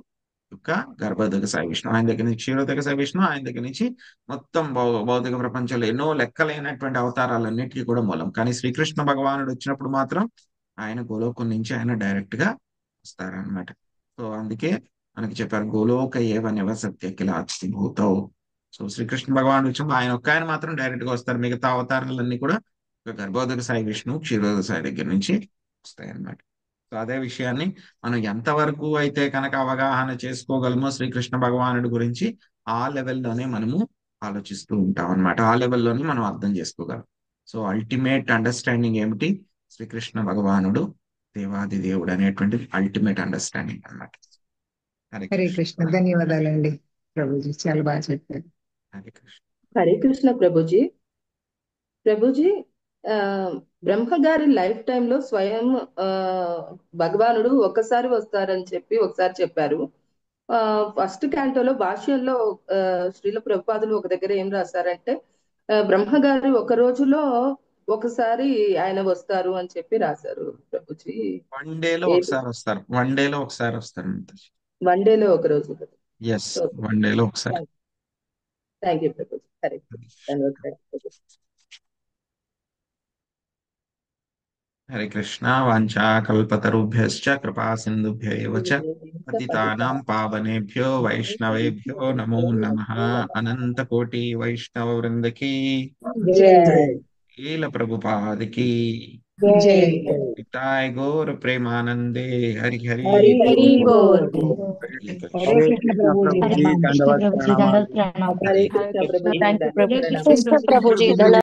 S1: యొక్క గర్భోదక సాయి విష్ణు. ఆయన దగ్గర నుంచి క్షీరోదక సాయి విష్ణు, ఆయన దగ్గర నుంచి మొత్తం భౌతిక ప్రపంచంలో ఎన్నో లెక్కలైనటువంటి అవతారాలన్నిటికీ కూడా మూలం. కానీ శ్రీకృష్ణ భగవానుడు వచ్చినప్పుడు మాత్రం ఆయన గోలోకం నుంచి ఆయన డైరెక్ట్ గా వస్తారనమాట. సో అందుకే మనకి చెప్పారు, గోలోక ఏవ నివసత్య కిల అతిథి భూతౌ. సో శ్రీకృష్ణ భగవానుడు వచ్చినప్పుడు ఆయన ఒక్క ఆయన మాత్రం డైరెక్ట్ గా వస్తారు. మిగతా అవతారాలన్నీ కూడా గర్భోదక సాయి విష్ణు, క్షీరోదక సాయి దగ్గర నుంచి వస్తాయి అన్నమాట. సో అదే విషయాన్ని మనం ఎంతవరకు అయితే కనుక అవగాహన చేసుకోగలమో శ్రీకృష్ణ భగవానుడి గురించి, ఆ లెవెల్లోనే మనము ఆలోచిస్తూ ఉంటాం అనమాట. ఆ లెవెల్లోనే మనం అర్థం చేసుకోగలం. సో అల్టిమేట్ అండర్స్టాండింగ్ ఏమిటి? శ్రీకృష్ణ భగవానుడు దేవాది దేవుడు అనేటువంటి అల్టిమేట్ అండర్స్టాండింగ్ అన్నమాట.
S3: హరే కృష్ణ. ధన్యవాదాలండి ప్రభుజీ, చాలా బాగా చెప్పారు.
S1: హరే కృష్ణ.
S15: హరే కృష్ణ ప్రభుజీ. ప్రభుజీ, బ్రహ్మ గారి లైఫ్ టైంలో స్వయం భగవానుడు ఒకసారి వస్తారని చెప్పి ఒకసారి చెప్పారు. ఫస్ట్ క్యాంటోలో భాష్యంలో శ్రీల ప్రభుపాదులు ఒక దగ్గర ఏం రాశారంటే, బ్రహ్మ గారు ఒక రోజులో ఒకసారి ఆయన వస్తారు అని చెప్పి రాశారు ప్రభుజీ.
S1: వన్ డేలో ఒకసారి వస్తారు. వన్ డేలో ఒకసారి వస్తారు.
S15: వన్ డేలో ఒక రోజు.
S1: ఎస్, వన్ డేలో ఒకసారి.
S15: Thank you Prabhuji. హరే ధన్యవాదాలు ప్రభుజీ.
S1: హరే కృష్ణ. వాంఛా కల్పతరుభ్యశ్చ కృపా సింధుభ్య ఏవ చ పతితానాం పావనేభ్యో వైష్ణవేభ్యో నమో నమః. అనంత కోటి వైష్ణవ వృందకి శ్రీల ప్రభుపాదికి నితాయ్ గౌర ప్రేమానందే. హరి హరి
S3: హరి బోల్.
S10: హరే కృష్ణ ప్రభుజీ
S13: హరే కృష్ణ ప్రభుజీ దండవత్ ప్రణామాలు.
S15: హరే కృష్ణ ప్రభుజీ.
S8: హరే కృష్ణ ప్రభుజీ.